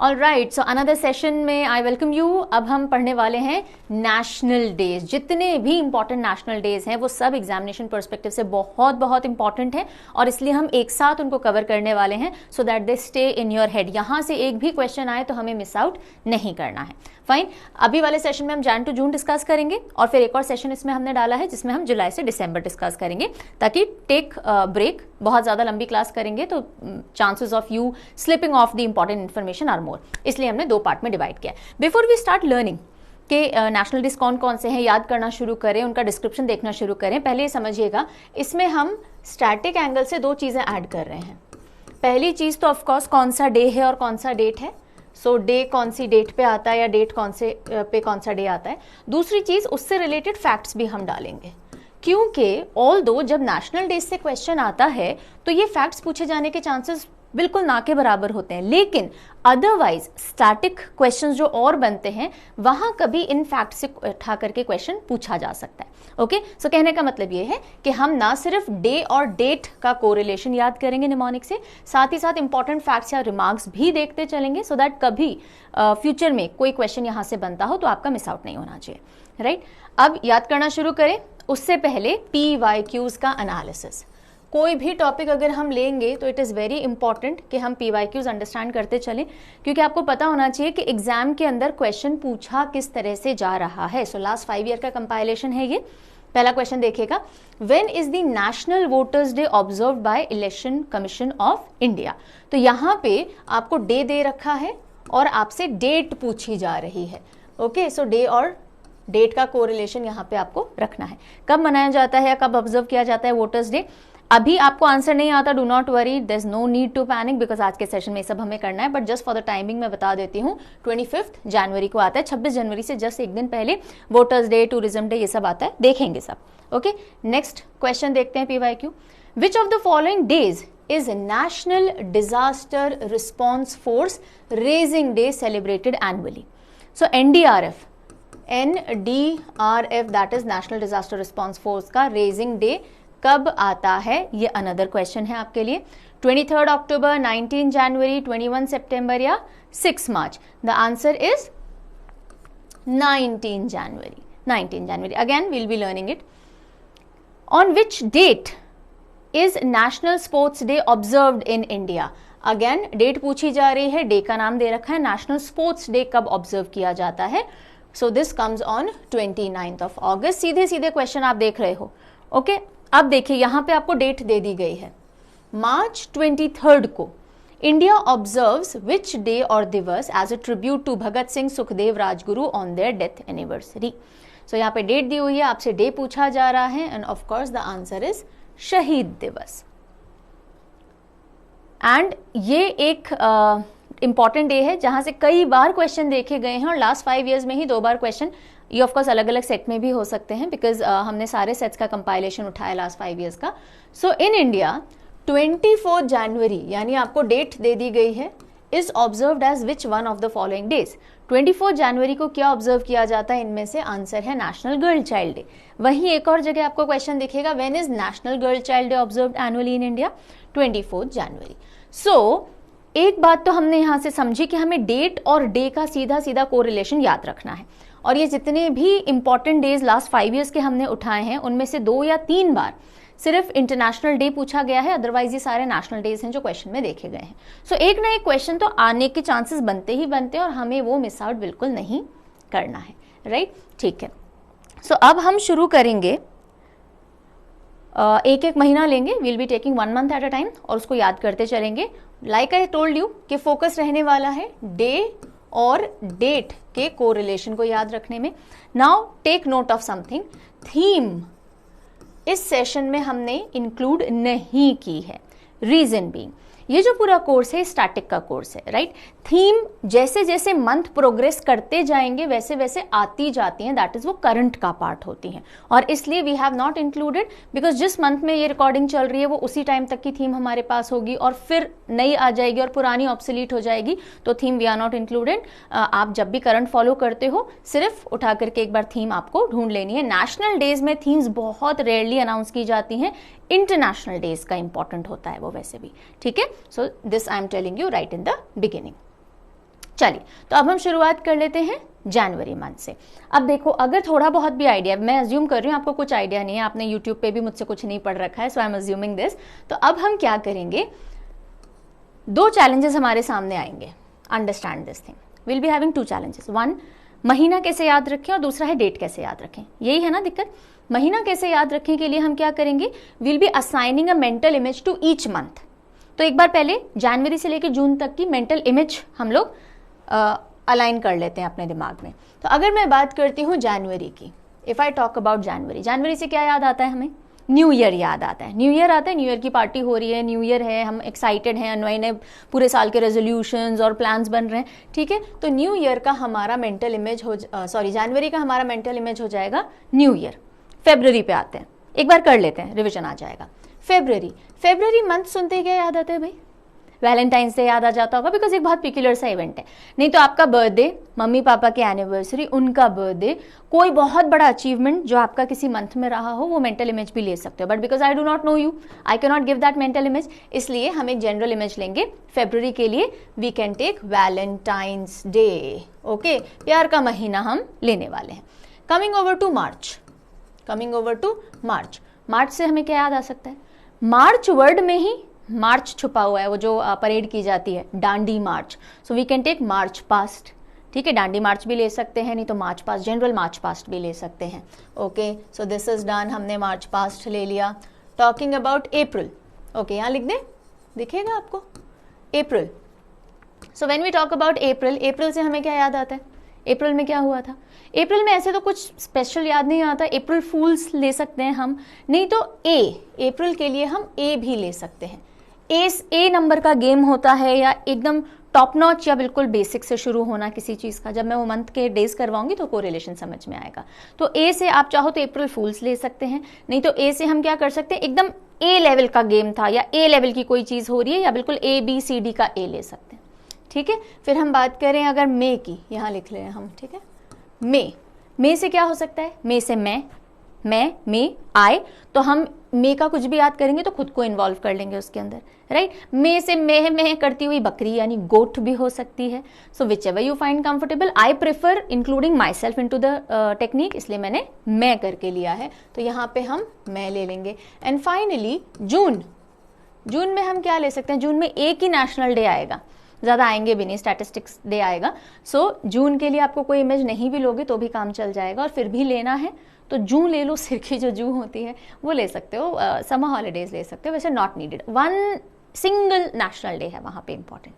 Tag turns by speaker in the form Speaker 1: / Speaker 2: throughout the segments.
Speaker 1: Alright, so another session में I welcome you. अब हम पढ़ने वाले हैं नेशनल डेज। जितने भी इंपॉर्टेंट नेशनल डेज हैं वो सब एग्जामिनेशन पर्सपेक्टिव से बहुत बहुत इंपॉर्टेंट है और इसलिए हम एक साथ उनको कवर करने वाले हैं so that they stay in your head. यहां से एक भी क्वेश्चन आए तो हमें मिस आउट नहीं करना है। फाइन, अभी वाले सेशन में हम जैन टू जून डिस्कस करेंगे और फिर एक और सेशन इसमें हमने डाला है जिसमें हम जुलाई से दिसंबर डिस्कस करेंगे, ताकि टेक ब्रेक, बहुत ज्यादा लंबी क्लास करेंगे तो chances of you slipping off the important information are more, इसलिए हमने दो पार्ट में डिवाइड किया। बिफोर वी स्टार्ट लर्निंग के नेशनल डेज कौन कौन से हैं याद करना शुरू करें, उनका डिस्क्रिप्शन देखना शुरू करें, पहले ये समझिएगा इसमें हम स्टैटिक एंगल से दो चीजें ऐड कर रहे हैं। पहली चीज तो ऑफकोर्स कौन सा डे है और कौन सा डेट है, सो डे कौन सी डेट पे आता है या डेट कौन से पे कौन सा डे आता है। दूसरी चीज उससे रिलेटेड फैक्ट्स भी हम डालेंगे, क्योंकि ऑल दो जब नेशनल डे से क्वेश्चन आता है तो ये फैक्ट्स पूछे जाने के चांसेस बिल्कुल ना के बराबर होते हैं, लेकिन अदरवाइज स्टैटिक क्वेश्चंस जो और बनते हैं वहां कभी इन फैक्ट से उठा करके क्वेश्चन पूछा जा सकता है। ओके, सो कहने का मतलब ये है कि हम ना सिर्फ डे और डेट का कोरिलेशन याद करेंगे निमोनिक से, साथ ही साथ इंपॉर्टेंट फैक्ट्स या रिमार्क्स भी देखते चलेंगे सो दैट कभी फ्यूचर में कोई क्वेश्चन यहां से बनता हो तो आपका मिस आउट नहीं होना चाहिए। राइट, अब याद करना शुरू करें उससे पहले PYQs का एनालिसिस। कोई भी टॉपिक अगर हम लेंगे तो इट इज़ वेरी इंपॉर्टेंट कि हम PYQs अंडरस्टैंड करते चलें, क्योंकि आपको पता होना चाहिए कि एग्जाम के अंदर क्वेश्चन पूछा किस तरह से जा रहा है। सो लास्ट 5 ईयर का कंपाइलेशन है ये। पहला क्वेश्चन देखिएगा, when is the national voters day observed by election commission of India. तो यहाँ पे आपको डे दे रखा है और आपसे डेट पूछी जा रही है। ओके, सो डे और डेट का कोरिलेशन यहाँ पे आपको रखना है। कब मनाया जाता है या कब ऑब्जर्व किया जाता है वोटर्स डे। अभी आपको आंसर नहीं आता, do not worry, there is no need to panic, because आज के सेशन में सब हमें करना है, but just for the timing मैं बता देती हूँ 25 जनवरी को आता है। 26 जनवरी से जस्ट एक दिन पहले वोटर्स डे, टूरिज्म डे, ये सब आता है, देखेंगे सब। ओके, नेक्स्ट क्वेश्चन देखते हैं PYQ। Which of the following days is National Disaster Response Force Raising Day celebrated annually? So NDRF that is National Disaster Response Force का Raising Day कब आता है, ये अनदर क्वेश्चन है आपके लिए। 23 अक्टूबर, 19 जनवरी, 21 सितंबर या 6 March. The answer is 19 January. 19 January, again will be learning it. On which date is national sports day observed in India. Again date पूछी जा रही है, डे का नाम दे रखा है, नेशनल स्पोर्ट्स डे कब ऑब्जर्व किया जाता है। So this comes on 29 of अगस्त। सीधे सीधे क्वेश्चन आप देख रहे हो। ओके, अब देखिए यहां पे आपको डेट दे दी गई है, मार्च 23 को इंडिया ऑब्जर्व्स विच डे और दिवस as a tribute to Bhagat Singh, Sukhdev, Rajguru on their death anniversary. So यहाँ पे डेट दी हुई है, आपसे डे पूछा जा रहा है end of course the answer is शहीद दिवस। एंड ये एक इंपॉर्टेंट डे है जहां से कई बार क्वेश्चन देखे गए हैं और लास्ट 5 ईयर्स में ही 2 बार क्वेश्चन, ये ऑफकोर्स अलग अलग सेट में भी हो सकते हैं बिकॉज हमने सारे सेट्स का कंपाइलेशन उठाया लास्ट 5 ईयर्स का। सो इन इंडिया 24 जनवरी यानी आपको डेट दे दी गई है, is observed as which one of the following days. 24 जनवरी को क्या ऑब्जर्व किया जाता है, इनमें से आंसर है नेशनल गर्ल चाइल्ड डे। वहीं एक और जगह आपको क्वेश्चन दिखेगा, when is national girl child day observed annually in India, 24 जनवरी। सो एक बात तो हमने यहां से समझी कि हमें डेट और डे का सीधा सीधा कोरिलेशन याद रखना है, और ये जितने भी इंपॉर्टेंट डेज लास्ट 5 ईयर्स के हमने उठाए हैं उनमें से 2 या 3 बार सिर्फ इंटरनेशनल डे पूछा गया है, अदरवाइज ये सारे नेशनल डेज हैं जो क्वेश्चन में देखे गए हैं। सो एक ना एक क्वेश्चन तो आने के चांसेस बनते ही बनते हैं और हमें वो मिस आउट बिल्कुल नहीं करना है। राइट, ठीक है। सो अब हम शुरू करेंगे, एक एक महीना लेंगे, will be taking 1 month at a time और उसको याद करते चलेंगे। लाइक आई टोल्ड यू कि फोकस रहने वाला है डे और डेट के कोरिलेशन को याद रखने में। Now take note of something, theme इस सेशन में हमने इंक्लूड नहीं की है, रीजन बीइंग ये जो पूरा कोर्स है स्टैटिक का कोर्स है, राइट। थीम जैसे जैसे मंथ प्रोग्रेस करते जाएंगे वैसे वैसे आती जाती हैं, दैट इज वो करंट का पार्ट होती हैं, और इसलिए we have not included because जिस मंथ में ये रिकॉर्डिंग चल रही है वो उसी टाइम तक की थीम हमारे पास होगी और फिर नई आ जाएगी और पुरानी ऑब्सोलीट हो जाएगी, तो theme we are not included. आप जब भी करंट फॉलो करते हो सिर्फ उठा करके एक बार थीम आपको ढूंढ लेनी है। नेशनल डेज में थीम्स बहुत रेयरली अनाउंस की जाती हैं, इंटरनेशनल डेज का इंपॉर्टेंट होता है वो वैसे भी, ठीक है। So this I am telling you right in the beginning. चलिए, तो अब हम शुरुआत कर लेते हैं जनवरी मंथ से। अब देखो, अगर थोड़ा बहुत भी आइडिया, मैं अज्यूम कर रही हूँ आपको कुछ आइडिया नहीं है, आपने यूट्यूब पे भी मुझसे कुछ नहीं पढ़ रखा है, सो आई एम अज्यूमिंग दिस। तो अब हम क्या करेंगे, दो चैलेंजेस हमारे सामने आएंगे, understand this thing, will be having 2 challenges. One, महीना कैसे याद रखें, और दूसरा है डेट कैसे याद रखें। यही है ना दिक्कत। महीना कैसे याद रखें के लिए हम क्या करेंगे, will be assigning a mental image to each month. तो एक बार पहले जनवरी से लेकर जून तक की मेंटल इमेज हम लोग अलाइन कर लेते हैं अपने दिमाग में। तो अगर मैं बात करती हूँ जनवरी की, इफ आई टॉक अबाउट जनवरी, जनवरी से क्या याद आता है हमें, न्यू ईयर याद आता है। न्यू ईयर आता है, न्यू ईयर की पार्टी हो रही है, न्यू ईयर है, हम एक्साइटेड हैं, नए नए पूरे साल के रेजोल्यूशंस और प्लान्स बन रहे हैं, ठीक है। तो न्यू ईयर का हमारा मेंटल इमेज जनवरी का हमारा मेंटल इमेज हो जाएगा न्यू ईयर। फेब्रुअरी पे आते हैं, एक बार कर लेते हैं, रिविजन आ जाएगा। फेब्रुअरी मंथ सुनते ही क्या याद आता है भाई, वैलेंटाइंस डे याद आ जाता होगा, बिकॉज एक बहुत पिक्युलर सा इवेंट है। नहीं तो आपका बर्थडे, मम्मी पापा की एनिवर्सरी, उनका बर्थडे, कोई बहुत बड़ा अचीवमेंट जो आपका किसी मंथ में रहा हो, वो मेंटल इमेज भी ले सकते हो। But because I do not know you, I can not give that mental image, इसलिए हम एक जनरल इमेज लेंगे फेब्रुअरी के लिए। We can take Valentine's Day, okay, प्यार का महीना हम लेने वाले हैं। Coming over to March, March से हमें क्या याद आ सकता है, मार्च वर्ड में ही मार्च छुपा हुआ है, वो जो परेड की जाती है, Dandi march. So we can take march past, ठीक है, डांडी मार्च भी ले सकते हैं, नहीं तो march past, general march past भी ले सकते हैं। Okay, so this is done, हमने मार्च पास्ट ले लिया। टॉकिंग अबाउट अप्रैल, ओके, यहाँ लिख दें, दिखेगा आपको, April. So when we talk about April से हमें क्या याद आता है, अप्रैल में क्या हुआ था। अप्रैल में ऐसे तो कुछ स्पेशल याद नहीं आता, अप्रैल फूल्स ले सकते हैं हम, नहीं तो अप्रैल के लिए हम ए भी ले सकते हैं। ए नंबर का गेम होता है, या एकदम टॉप नॉच या बिल्कुल बेसिक से शुरू होना किसी चीज़ का। जब मैं वो मंथ के डेज करवाऊंगी तो कोरिलेशन समझ में आएगा। तो ए से आप चाहो तो अप्रैल फूल्स ले सकते हैं, नहीं तो ए से हम क्या कर सकते हैं, एकदम ए लेवल का गेम था या ए लेवल की कोई चीज़ हो रही है, या बिल्कुल A-B-C-D का ए ले सकते हैं, ठीक है। फिर हम बात करें अगर मई की, यहाँ लिख ले हम, ठीक है, मई से क्या हो सकता है, मई से मैं आए, तो हम मे का कुछ भी याद करेंगे तो खुद को इन्वॉल्व कर लेंगे उसके अंदर, राइट। मे से मैं करती हुई बकरी यानी गोट भी हो सकती है। So whichever you find comfortable, I prefer including myself into the technique, इसलिए मैंने मैं करके लिया है, तो यहाँ पे हम मैं ले लेंगे। एंड फाइनली जून में हम क्या ले सकते हैं, जून में एक ही नेशनल डे आएगा, ज़्यादा आएंगे भी नहीं, स्टैटिस्टिक्स डे आएगा। सो जून के लिए आपको कोई इमेज नहीं भी लोगे तो भी काम चल जाएगा, और फिर भी लेना है तो जू ले लो, सिर की जो जू होती है वो ले सकते हो, समर हॉलीडेज ले सकते हो, वैसे not needed, one single national day है वहाँ पे इंपॉर्टेंट,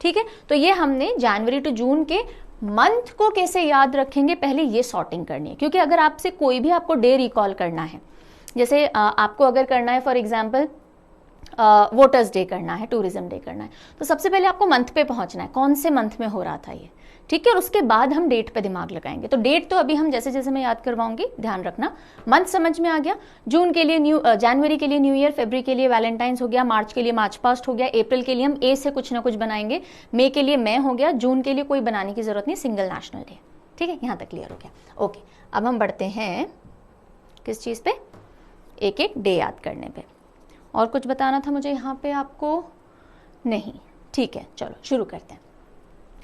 Speaker 1: ठीक है। तो ये हमने जनवरी टू जून के मंथ को कैसे याद रखेंगे, पहले ये सॉर्टिंग करनी है, क्योंकि अगर आपसे कोई भी आपको डे रिकॉल करना है, जैसे आपको अगर करना है फॉर एग्जाम्पल वोटर्स डे करना है, टूरिज्म डे करना है, तो सबसे पहले आपको मंथ पे पहुंचना है, कौन से मंथ में हो रहा था ये, ठीक है, और उसके बाद हम डेट पे दिमाग लगाएंगे। तो डेट तो अभी हम जैसे जैसे मैं याद करवाऊंगी, ध्यान रखना। मंथ समझ में आ गया, जून के लिए जनवरी के लिए न्यू ईयर, फरवरी के लिए वैलेंटाइंस हो गया, मार्च के लिए मार्च पास्ट हो गया, अप्रैल के लिए हम ए से कुछ ना कुछ बनाएंगे, मई के लिए मैं हो गया, जून के लिए कोई बनाने की जरूरत नहीं, सिंगल नेशनल डे, ठीक है, यहाँ तक क्लियर हो गया। ओके, अब हम बढ़ते हैं किस चीज़ पे, एक एक डे याद करने पे। और कुछ बताना था मुझे यहाँ पे आपको, नहीं, ठीक है, चलो शुरू करते हैं।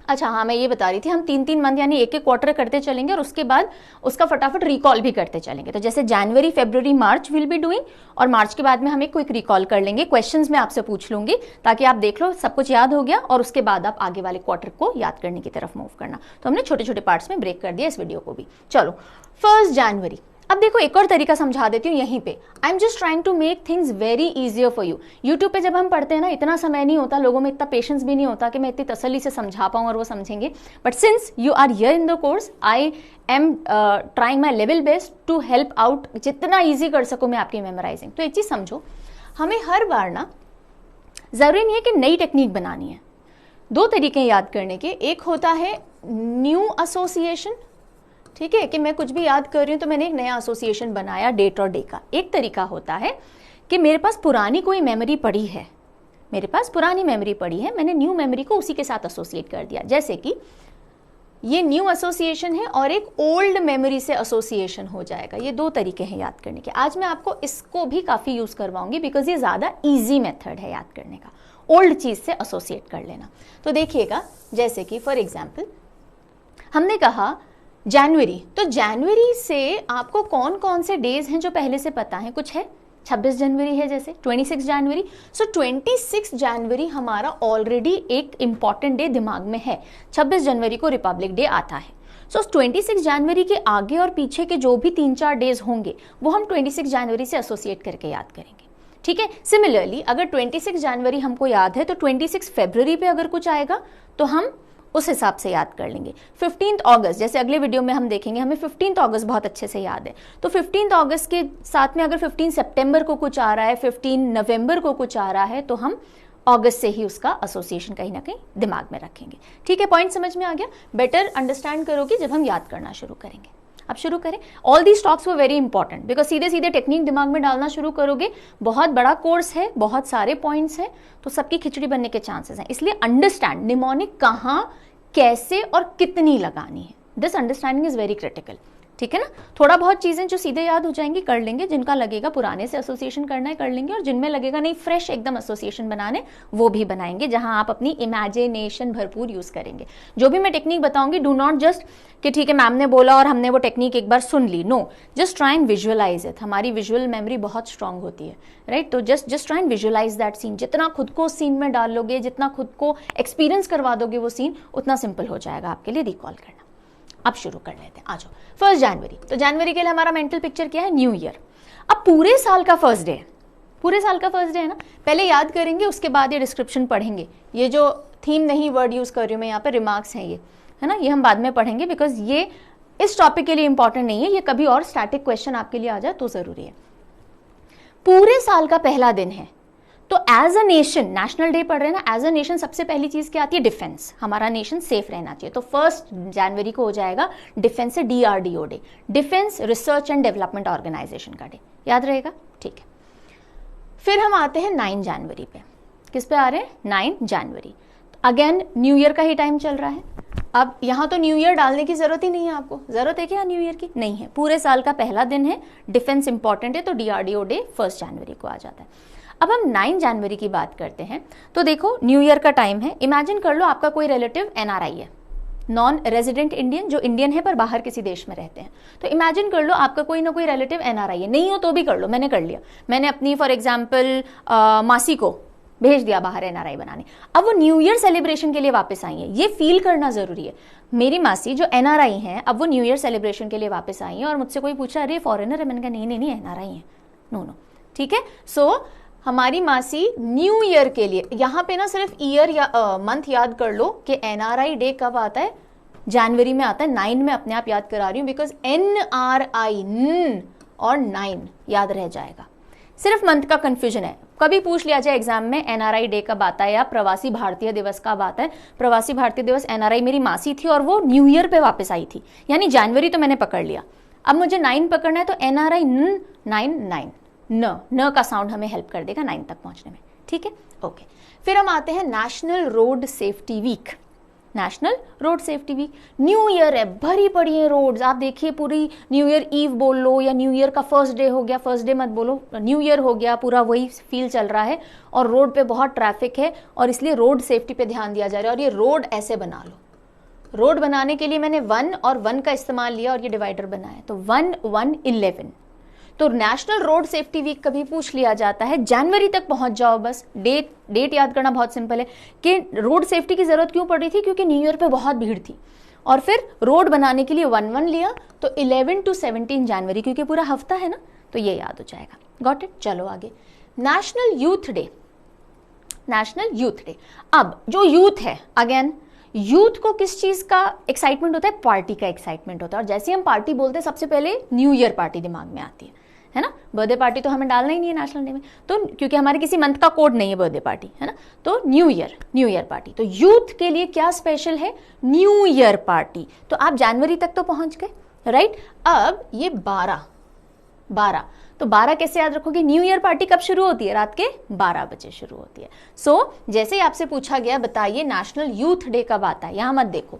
Speaker 1: अच्छा हाँ, मैं ये बता रही थी, हम 3-3 मंथ यानी एक एक क्वार्टर करते चलेंगे, और उसके बाद उसका फटाफट रिकॉल भी करते चलेंगे। तो जैसे जनवरी, फरवरी, मार्च विल बी डूइंग, और मार्च के बाद में हम एक क्विक रिकॉल कर लेंगे, क्वेश्चंस मैं आपसे पूछ लूंगी ताकि आप देख लो सब कुछ याद हो गया, और उसके बाद आप आगे वाले क्वार्टर को याद करने की तरफ मूव करना। तो हमने छोटे छोटे पार्ट्स में ब्रेक कर दिया इस वीडियो को भी। चलो 1 जनवरी, अब देखो एक और तरीका समझा देती हूँ यहीं पे। I am just trying to make things very easier for you. YouTube पे जब हम पढ़ते हैं ना, इतना समय नहीं होता, लोगों में इतना पेशेंस भी नहीं होता कि मैं इतनी तसल्ली से समझा पाऊँ और वो समझेंगे। But since you are here in the course, I am trying my level best to help out, जितना ईजी कर सकूँ मैं आपकी मेमोराइजिंग। तो एक चीज़ समझो, हमें हर बार ना ज़रूरी नहीं है कि नई टेक्निक बनानी है। 2 तरीके याद करने के, एक होता है न्यू एसोसिएशन, ठीक है, कि मैं कुछ भी याद कर रही हूँ तो मैंने एक नया एसोसिएशन बनाया डेट और डे का। एक तरीका होता है कि मेरे पास पुरानी कोई मेमोरी पड़ी है, मैंने न्यू मेमोरी को उसी के साथ एसोसिएट कर दिया। जैसे कि ये न्यू एसोसिएशन है और एक ओल्ड मेमोरी से एसोसिएशन हो जाएगा। ये 2 तरीके हैं याद करने के। आज मैं आपको इसको भी काफ़ी यूज़ करवाऊंगी बिकॉज ये ज़्यादा ईजी मेथड है याद करने का। ओल्ड चीज से एसोसिएट कर लेना। तो देखिएगा, जैसे कि फॉर एग्जाम्पल हमने कहा जनवरी, तो जनवरी से आपको कौन कौन से डेज हैं जो पहले से पता है? कुछ है, 26 जनवरी है, जैसे 26 जनवरी। सो 26 जनवरी हमारा ऑलरेडी एक इंपॉर्टेंट डे दिमाग में है। 26 जनवरी को रिपब्लिक डे आता है। सो 26 जनवरी के आगे और पीछे के जो भी 3-4 डेज होंगे वो हम 26 जनवरी से एसोसिएट करके याद करेंगे, ठीक है। सिमिलरली अगर 26 जनवरी हमको याद है तो 26 फरवरी पे अगर कुछ आएगा तो हम उस हिसाब से याद कर लेंगे। 15 अगस्त, जैसे अगले वीडियो में हम देखेंगे, हमें 15 अगस्त बहुत अच्छे से याद है, तो 15 अगस्त के साथ में अगर 15 सितंबर को कुछ आ रहा है, 15 नवंबर को कुछ आ रहा है, तो हम अगस्त से ही उसका एसोसिएशन कहीं ना कहीं दिमाग में रखेंगे, ठीक है। पॉइंट समझ में आ गया? बेटर अंडरस्टैंड करोगे जब हम याद करना शुरू करेंगे। अब शुरू करें। All these talks were very important because सीधे सीधे टेक्निक दिमाग में डालना शुरू करोगे, बहुत बड़ा कोर्स है, बहुत सारे पॉइंट्स हैं, तो सबकी खिचड़ी बनने के चांसेस हैं। इसलिए अंडरस्टैंड निमोनिक कहाँ, कैसे और कितनी लगानी है, this understanding is very critical, ठीक है ना। थोड़ा बहुत चीजें जो सीधे याद हो जाएंगी कर लेंगे, जिनका लगेगा पुराने से एसोसिएशन करना है कर लेंगे, और जिनमें लगेगा नहीं फ्रेश एकदम एसोसिएशन बनाने, वो भी बनाएंगे, जहां आप अपनी इमेजिनेशन भरपूर यूज करेंगे। जो भी मैं टेक्निक बताऊंगी, डू नॉट जस्ट कि ठीक है मैम ने बोला और हमने वो टेक्निक एक बार सुन ली, no, just try and visualize it. हमारी विजुअल मेमोरी बहुत स्ट्रांग होती है, राइट। तो just try and visualize that scene. जितना खुद को सीन में डाल लोगे, जितना खुद को एक्सपीरियंस करवा दोगे वो सीन, उतना सिंपल हो जाएगा आपके लिए रिकॉल करना। अब शुरू कर लेते हैं, आ जाओ। 1 जनवरी, तो जनवरी के लिए हमारा मेंटल पिक्चर क्या है? New year. अब पूरे साल का फर्स्ट डे है, पूरे साल का फर्स्ट डे है ना, पहले याद करेंगे, उसके बाद ये डिस्क्रिप्शन पढ़ेंगे। ये जो थीम नहीं वर्ड यूज कर रही हूँ मैं यहाँ पे, रिमार्क्स हैं ये, है ना, ये हम बाद में पढ़ेंगे बिकॉज ये इस टॉपिक के लिए इंपॉर्टेंट नहीं है, ये कभी और स्टैटिक क्वेश्चन आपके लिए आ जाए तो जरूरी है। पूरे साल का पहला दिन है, तो as a nation, national day पढ़ रहे हैं ना, एज अ नेशन सबसे पहली चीज क्या आती है? डिफेंस। हमारा नेशन सेफ रहना चाहिए, तो 1 जनवरी को हो जाएगा डिफेंस से DRDO day, defence research and development organisation का डे, याद रहेगा, ठीक है। फिर हम आते हैं 9 जनवरी पे। किस पे आ रहे हैं? 9 जनवरी। अगेन न्यू ईयर का ही टाइम चल रहा है। अब यहाँ तो न्यू ईयर डालने की जरूरत ही नहीं है, आपको जरूरत है क्या न्यू ईयर की? नहीं है, पूरे साल का पहला दिन है, डिफेंस इंपॉर्टेंट है, तो DRDO डे 1 जनवरी को आ जाता है। अब हम 9 जनवरी की बात करते हैं, तो देखो न्यू ईयर का टाइम है। इमेजिन कर लो आपका कोई रिलेटिव NRI है, नॉन रेजिडेंट इंडियन, जो इंडियन है पर बाहर किसी देश में रहते हैं। तो इमेजिन कर लो आपका कोई ना कोई रिलेटिव NRI है, नहीं हो तो भी कर लो, मैंने कर लिया, मैंने अपनी फॉर एग्जाम्पल मासी को भेज दिया बाहर NRI बनाने। अब वो न्यू ईयर सेलिब्रेशन के लिए वापस आई है, ये फील करना जरूरी है। मेरी मासी जो NRI हैं, अब वो न्यू ईयर सेलिब्रेशन के लिए वापस आई हैं, और मुझसे कोई पूछा अरे फॉरेनर है, मैंने कहा नहीं NRI है, नो, ठीक है। सो हमारी मासी न्यू ईयर के लिए, यहाँ पे ना सिर्फ ईयर या मंथ याद कर लो कि NRI डे कब आता है, जनवरी में आता है। 9 में अपने आप याद करा रही हूँ बिकॉज NRI और 9 याद रह जाएगा, सिर्फ मंथ का कंफ्यूजन है। कभी पूछ लिया जाए एग्जाम में NRI डे कब आता है या प्रवासी भारतीय दिवस कब आता है, प्रवासी भारतीय दिवस NRI मेरी मासी थी और वो न्यू ईयर पे वापस आई थी, यानी जनवरी तो मैंने पकड़ लिया, अब मुझे 9 पकड़ना है, तो NRI 9 न का साउंड हमें हेल्प कर देगा 9 तक पहुंचने में, ठीक है, ओके। फिर हम आते हैं national road safety week. National road safety week, new year है, भरी पड़ी है रोड्स, आप देखिए पूरी न्यू ईयर ईव बोल लो या न्यू ईयर का फर्स्ट डे हो गया, फर्स्ट डे मत बोलो, न्यू ईयर हो गया, पूरा वही फील चल रहा है और रोड पे बहुत ट्रैफिक है, और इसलिए रोड सेफ्टी पे ध्यान दिया जा रहा है। और ये रोड ऐसे बना लो, रोड बनाने के लिए मैंने 1 और 1 का इस्तेमाल लिया और ये डिवाइडर बनाया, तो 1 1 11। तो नेशनल रोड सेफ्टी वीक कभी पूछ लिया जाता है, जनवरी तक पहुंच जाओ, बस डेट याद करना बहुत सिंपल है कि रोड सेफ्टी की जरूरत क्यों पड़ रही थी, क्योंकि न्यू ईयर पे बहुत भीड़ थी, और फिर रोड बनाने के लिए 1 लिया, तो 11 to 17 जनवरी, क्योंकि पूरा हफ्ता है ना, तो ये याद हो जाएगा। गॉट इट, चलो आगे। National youth day, national youth day. अब जो यूथ है, अगेन यूथ को किस चीज का एक्साइटमेंट होता है? पार्टी का एक्साइटमेंट होता है, और जैसे हम पार्टी बोलते हैं सबसे पहले न्यू ईयर पार्टी दिमाग में आती है ना। बर्थडे पार्टी तो हमें डालना ही नहीं है नेशनल डे में, तो क्योंकि हमारे किसी मंथ का कोड नहीं है बर्थडे पार्टी, है ना, तो न्यू ईयर पार्टी। तो यूथ के लिए क्या स्पेशल है? New year party. तो आप जनवरी तक तो पहुंच गए, राइट। अब ये 12, तो 12 कैसे याद रखोगे? न्यू ईयर पार्टी कब शुरू होती है? रात के 12 बजे शुरू होती है। सो जैसे ही आपसे पूछा गया बताइए नेशनल यूथ डे कब आता है, यहां मत देखो,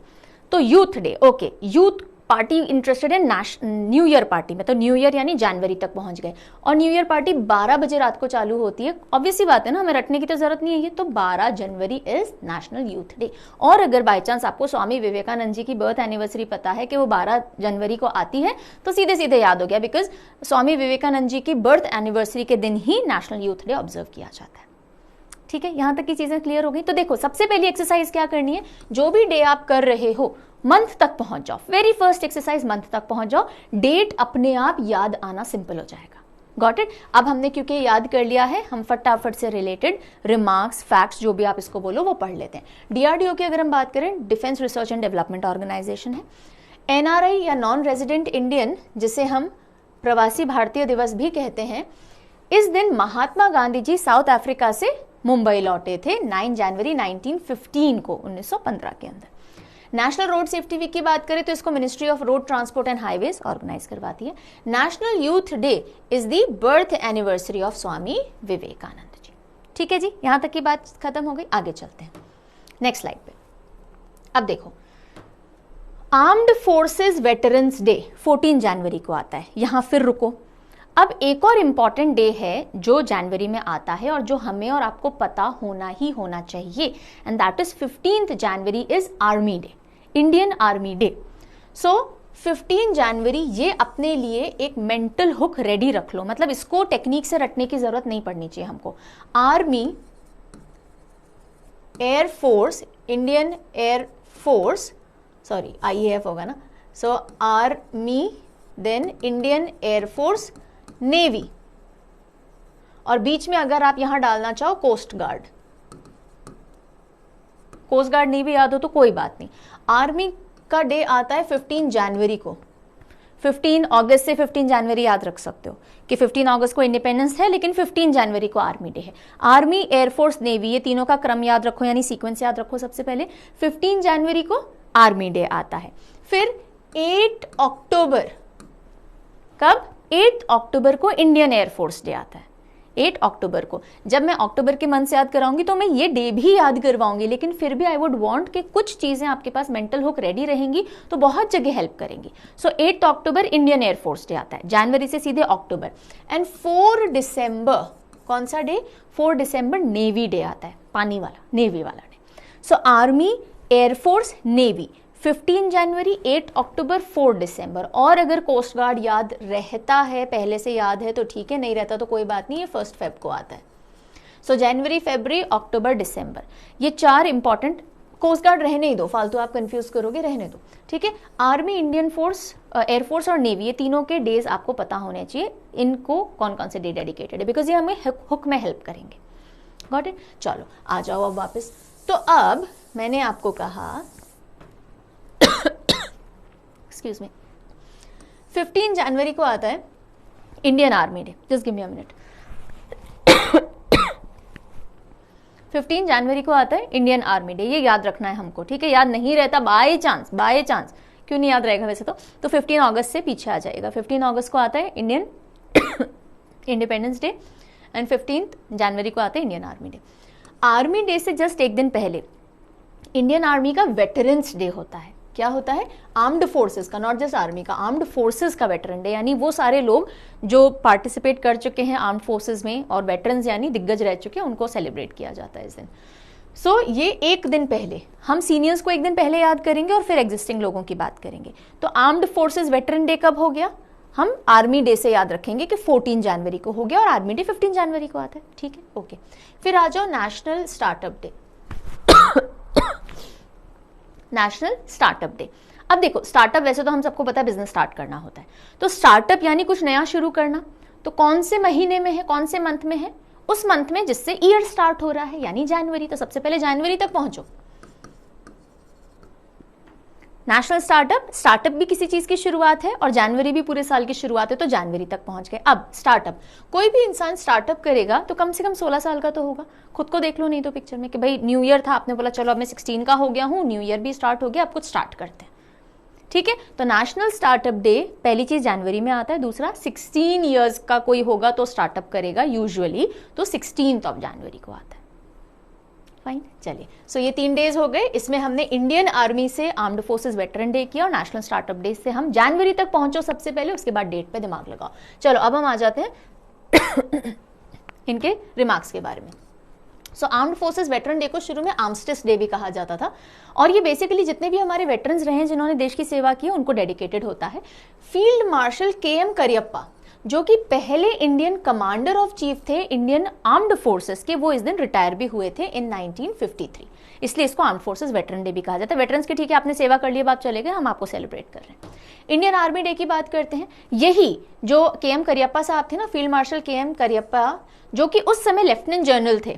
Speaker 1: तो youth day, okay, youth party interested है न्यू ईयर पार्टी में, तो न्यू ईयर यानी जनवरी तक पहुंच गए। और न्यू ईयर पार्टी 12 बजे रात को चालू होती है। ऑब्वियसली बात है ना, हमें रटने की तो जरूरत नहीं है ये, तो 12 जनवरी इज नेशनल यूथ डे। और अगर बाई चांस आपको स्वामी विवेकानंद जी की बर्थ एनिवर्सरी पता है कि वो 12 जनवरी को आती है, तो सीधे सीधे याद हो गया, बिकॉज स्वामी विवेकानंद जी की बर्थ एनिवर्सरी के दिन ही नेशनल यूथ डे ऑब्जर्व किया जाता है। ठीक है, यहां तक की चीजें क्लियर हो गई। तो देखो, सबसे पहली एक्सरसाइज क्या करनी है, जो भी डे आप कर रहे हो मंथ तक पहुंच जाओ। वेरी फर्स्ट एक्सरसाइज, मंथ तक पहुंच जाओ, डेट अपने आप याद आना सिंपल हो जाएगा। Got it. अब हमने क्योंकि याद कर लिया है, हम फटाफट से रिलेटेड रिमार्क्स, फैक्ट्स, जो भी आप इसको बोलो वो पढ़ लेते हैं। डीआरडीओ की अगर हम बात करें, defence research and development organisation है। एनआरआई या नॉन रेजिडेंट इंडियन, जिसे हम प्रवासी भारतीय दिवस भी कहते हैं, इस दिन महात्मा गांधी जी साउथ अफ्रीका से मुंबई लौटे थे 9 जनवरी 1915 को, 1915 के अंदर। नेशनल रोड सेफ्टी वीक की बात करें तो इसको ministry of road transport and highways organize करवाती है। National youth day is the birth anniversary of Swami Vivekananda ji. ठीक है जी, यहां तक की बात खत्म हो गई। आगे चलते हैं नेक्स्ट स्लाइड पे। अब देखो, आर्म्ड फोर्सेस वेटरन्स डे 14 जनवरी को आता है। यहां फिर रुको, अब एक और इंपॉर्टेंट डे है जो जनवरी में आता है और जो हमें और आपको पता होना ही होना चाहिए, and that is 15 January is army day, Indian army day. So 15 January ये अपने लिए एक मेंटल हुक रेडी रख लो, मतलब इसको टेक्निक से रटने की जरूरत नहीं पड़नी चाहिए हमको। Army air force, Indian air force, sorry IAF होगा ना, सो army, then Indian air force, navy, और बीच में अगर आप यहां डालना चाहो कोस्ट गार्ड। कोस्ट गार्ड नहीं भी याद हो तो कोई बात नहीं। आर्मी का डे आता है 15 जनवरी को। 15 अगस्त से 15 जनवरी याद रख सकते हो कि 15 अगस्त को इंडिपेंडेंस है, लेकिन 15 जनवरी को आर्मी डे है। आर्मी, एयरफोर्स, नेवी, ये तीनों का क्रम याद रखो, यानी सीक्वेंस याद रखो। सबसे पहले 15 जनवरी को आर्मी डे आता है। फिर 8 अक्टूबर, कब? 8 अक्टूबर को इंडियन एयरफोर्स डे आता है। 8 अक्टूबर को, जब मैं अक्टूबर के मंथ से याद कराऊंगी तो मैं ये डे भी याद करवाऊंगी, लेकिन फिर भी आई वुड वांट कि कुछ चीजें आपके पास मेंटल हुक रेडी रहेंगी तो बहुत जगह हेल्प करेंगी। सो 8 अक्टूबर इंडियन एयरफोर्स डे आता है, जनवरी से सीधे अक्टूबर। एंड 4 दिसंबर, कौन सा डे? 4 दिसंबर नेवी डे आता है, पानी वाला, नेवी वाला डे। सो आर्मी, एयरफोर्स, नेवी, 15 जनवरी, 8 अक्टूबर, 4 दिसंबर। और अगर कोस्ट गार्ड याद रहता है, पहले से याद है तो ठीक है, नहीं रहता तो कोई बात नहीं, ये 1 फेब को आता है। सो जनवरी, फरवरी, अक्टूबर, दिसंबर, ये 4 इंपॉर्टेंट। कोस्ट गार्ड रहने ही दो, फालतू आप कंफ्यूज करोगे, रहने दो, ठीक है। आर्मी, इंडियन फोर्स, एयरफोर्स और नेवी, ये तीनों के डेज आपको पता होने चाहिए, इनको कौन कौन से डे डेडिकेटेड है, बिकॉज ये हमें हुक में हेल्प करेंगे। Got it. चलो आ जाओ अब वापस। तो अब मैंने आपको कहा, एक्सक्यूज मी, 15 जनवरी को आता है Indian army day. Just give me a minute. 15 जनवरी को आता है इंडियन आर्मी डे, ये याद रखना है हमको, ठीक है। याद नहीं रहता बाय चांस, बाय चांस क्यों नहीं याद रहेगा वैसे तो 15 अगस्त से पीछे आ जाएगा। 15 अगस्त को आता है इंडियन इंडिपेंडेंस डे, एंड 15 जनवरी को आता है Indian army day. Army day से जस्ट एक दिन पहले इंडियन आर्मी का वेटरन्स डे होता है। क्या होता है? आर्म्ड फोर्सेस का, नॉट जस्ट आर्मी का, आर्म्ड फोर्सेस का वेटरन डे, यानी वो सारे लोग जो पार्टिसिपेट कर चुके हैं आर्म्ड फोर्सेस में और वेटरन्स यानी दिग्गज रह चुके हैं, उनको सेलिब्रेट किया जाता है इस दिन। सो ये एक दिन पहले, हम सीनियर्स को एक दिन पहले याद करेंगे और फिर एग्जिस्टिंग लोगों की बात करेंगे। तो आर्म्ड फोर्सेस वेटरन डे कब हो गया? हम आर्मी डे से याद रखेंगे कि 14 जनवरी को हो गया और आर्मी डे 15 जनवरी को आता है, ठीक है, ओके। फिर आ जाओ national startup day. National startup day. अब देखो, स्टार्टअप वैसे तो हम सबको पता है बिजनेस स्टार्ट करना होता है, तो स्टार्टअप यानी कुछ नया शुरू करना। तो कौन से महीने में है, कौन से मंथ में है? उस मंथ में जिससे ईयर स्टार्ट हो रहा है, यानी जनवरी। तो सबसे पहले जनवरी तक पहुंचो। नेशनल स्टार्टअप, स्टार्टअप भी किसी चीज की शुरुआत है और जनवरी भी पूरे साल की शुरुआत है, तो जनवरी तक पहुंच गए। अब स्टार्टअप, कोई भी इंसान स्टार्टअप करेगा तो कम से कम 16 साल का तो होगा। खुद को देख लो नहीं तो पिक्चर में कि भाई न्यू ईयर था, आपने बोला चलो अब मैं 16 का हो गया हूं, न्यू ईयर भी स्टार्ट हो गया, अब कुछ स्टार्ट करते हैं, ठीक है। तो नेशनल स्टार्टअप डे पहली चीज जनवरी में आता है। दूसरा, 16 ईयर्स का कोई होगा तो स्टार्टअप करेगा यूजुअली, तो 16 जनवरी को आता है। फाइन, चलिए। सो ये 3 डेज हो गए। इसमें हमने इंडियन आर्मी से आर्म्ड फोर्सेस वेटरन डे किया और नेशनल स्टार्टअप डे से हम जनवरी तक पहुंचो सबसे पहले, उसके बाद डेट पे दिमाग लगाओ। चलो अब हम आ जाते हैं इनके रिमार्क्स के बारे में। सो आर्म्ड फोर्सेस वेटरन डे को शुरू में आर्मस्टिस डे भी कहा जाता था, और ये बेसिकली जितने भी हमारे वेटरन्स रहे हैं जिन्होंने देश की सेवा की उनको डेडिकेटेड होता है। Field marshal KM. करियप्पा, जो कि पहले इंडियन कमांडर ऑफ चीफ थे इंडियन आर्म्ड फोर्सेस के, वो इस दिन रिटायर भी हुए थे इन 1953, इसलिए इसको आर्म्ड फोर्सेस वेटरन डे भी कहा जाता है। वेटरन्स के ठीक है, आपने सेवा कर ली, बात चले गए, हम आपको सेलिब्रेट कर रहे हैं। इंडियन आर्मी डे की बात करते हैं। यही जो के.एम. करियप्पा साहब थे ना, फील्ड मार्शल के.एम. करियप्पा, जो कि उस समय लेफ्टिनेंट जनरल थे,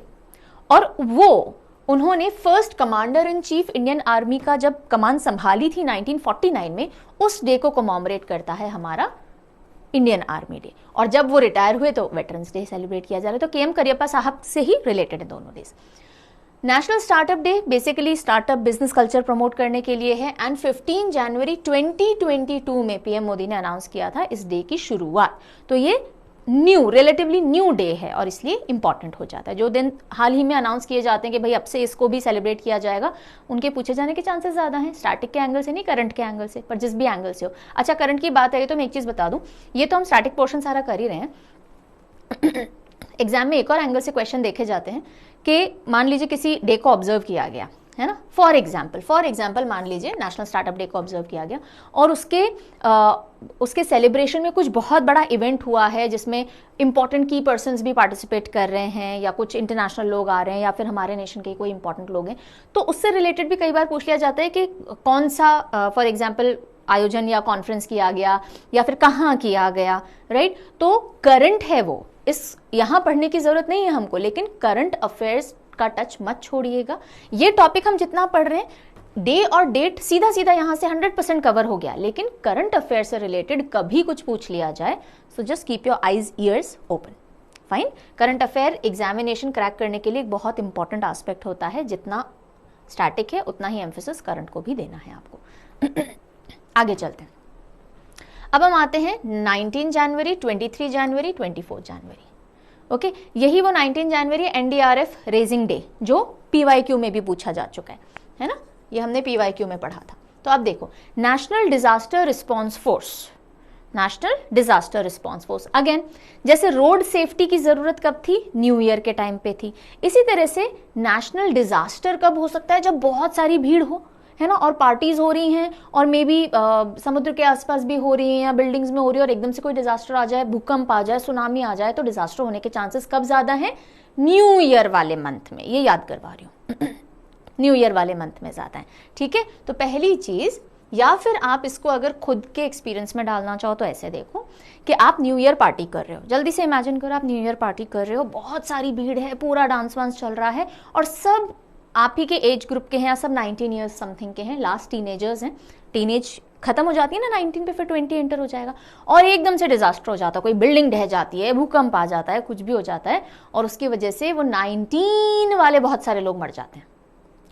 Speaker 1: और उन्होंने first commander in chief Indian army का जब कमान संभाली थी 1949 में, उस डे को कॉमेमोरेट करता है हमारा इंडियन आर्मी डे। और जब वो रिटायर हुए तो वेटरन्स डे सेलिब्रेट किया जा रहा है। तो के.एम. करियप्पा साहब से ही रिलेटेड है दोनों days. National startup day basically startup business culture promote करने के लिए है, एंड 15 जनवरी 2022 में पीएम मोदी ने अनाउंस किया था इस डे की शुरुआत। तो ये रिलेटिवली न्यू डे है और इसलिए इंपॉर्टेंट हो जाता है। जो दिन हाल ही में अनाउंस किए जाते हैं कि भाई अब से इसको भी सेलिब्रेट किया जाएगा, उनके पूछे जाने के चांसेस ज्यादा हैं, स्टैटिक के एंगल से नहीं, करंट के एंगल से, पर जिस भी एंगल से हो। अच्छा, करंट की बात है तो मैं एक चीज बता दूं, ये तो हम स्टैटिक पोर्शन सारा कर ही रहे हैं। एग्जाम में एक और एंगल से क्वेश्चन देखे जाते हैं कि मान लीजिए किसी डे को ऑब्जर्व किया गया है ना, फॉर एग्जाम्पल मान लीजिए नेशनल स्टार्टअप डे को ऑब्जर्व किया गया और उसके सेलिब्रेशन में कुछ बहुत बड़ा इवेंट हुआ है जिसमें इंपॉर्टेंट की पर्सन्स भी पार्टिसिपेट कर रहे हैं, या कुछ इंटरनेशनल लोग आ रहे हैं, या फिर हमारे नेशन के कोई इंपॉर्टेंट लोग हैं, तो उससे रिलेटेड भी कई बार पूछ लिया जाता है कि कौन सा फॉर एग्जाम्पल आयोजन या कॉन्फ्रेंस किया गया या फिर कहाँ किया गया, राइट। तो करंट है वो, इस यहाँ पढ़ने की जरूरत नहीं है हमको, लेकिन करंट अफेयर्स का टच मत छोड़िएगा। ये टॉपिक हम जितना पढ़ रहे हैं, डे और डेट सीधा सीधा यहां से 100% कवर हो गया, लेकिन करंट अफेयर से रिलेटेड कभी कुछ पूछ लिया जाए, so just keep your eyes ears open. Fine. Current affair examination crack करने के लिए एक बहुत इंपॉर्टेंट एस्पेक्ट होता है, जितना स्टैटिक है उतना ही एम्फेसिस करंट को भी देना है आपको। आगे चलते हैं। अब हम आते हैं 19 जनवरी, 23 जनवरी, 24 जनवरी। ओके, यही वो 19 जनवरी एनडीआरएफ रेजिंग डे जो पीवाईक्यू में भी पूछा जा चुका है ना, ये हमने पीवाईक्यू में पढ़ा था। तो अब देखो, national disaster response force, national disaster response force, again जैसे रोड सेफ्टी की जरूरत कब थी, न्यू ईयर के टाइम पे थी, इसी तरह से नेशनल डिजास्टर कब हो सकता है, जब बहुत सारी भीड़ हो, है ना, और पार्टीज हो रही हैं और मे बी समुद्र के आसपास भी हो रही हैं या बिल्डिंग्स में हो रही है, और एकदम से कोई डिजास्टर आ जाए, भूकंप आ जाए, सुनामी आ जाए, तो डिजास्टर होने के चांसेस कब ज्यादा हैं, न्यू ईयर वाले मंथ में। ये याद करवा रही हूँ, न्यू ईयर वाले मंथ में ज्यादा है, ठीक है। तो पहली चीज, या फिर आप इसको अगर खुद के एक्सपीरियंस में डालना चाहो तो ऐसे देखो कि आप न्यू ईयर पार्टी कर रहे हो, जल्दी से इमेजिन करो आप न्यू ईयर पार्टी कर रहे हो, बहुत सारी भीड़ है, पूरा डांस वांस चल रहा है, और सब आप ही के एज ग्रुप के हैं, या सब 19 ईयर्स समथिंग के हैं, लास्ट टीनेजर्स हैं, टीनेज खत्म हो जाती है ना 19 पे, फिर 20 एंटर हो जाएगा, और एकदम से डिजास्टर हो जाता है, कोई बिल्डिंग ढह जाती है, भूकंप आ जाता है, कुछ भी हो जाता है, और उसकी वजह से वो 19 वाले बहुत सारे लोग मर जाते हैं,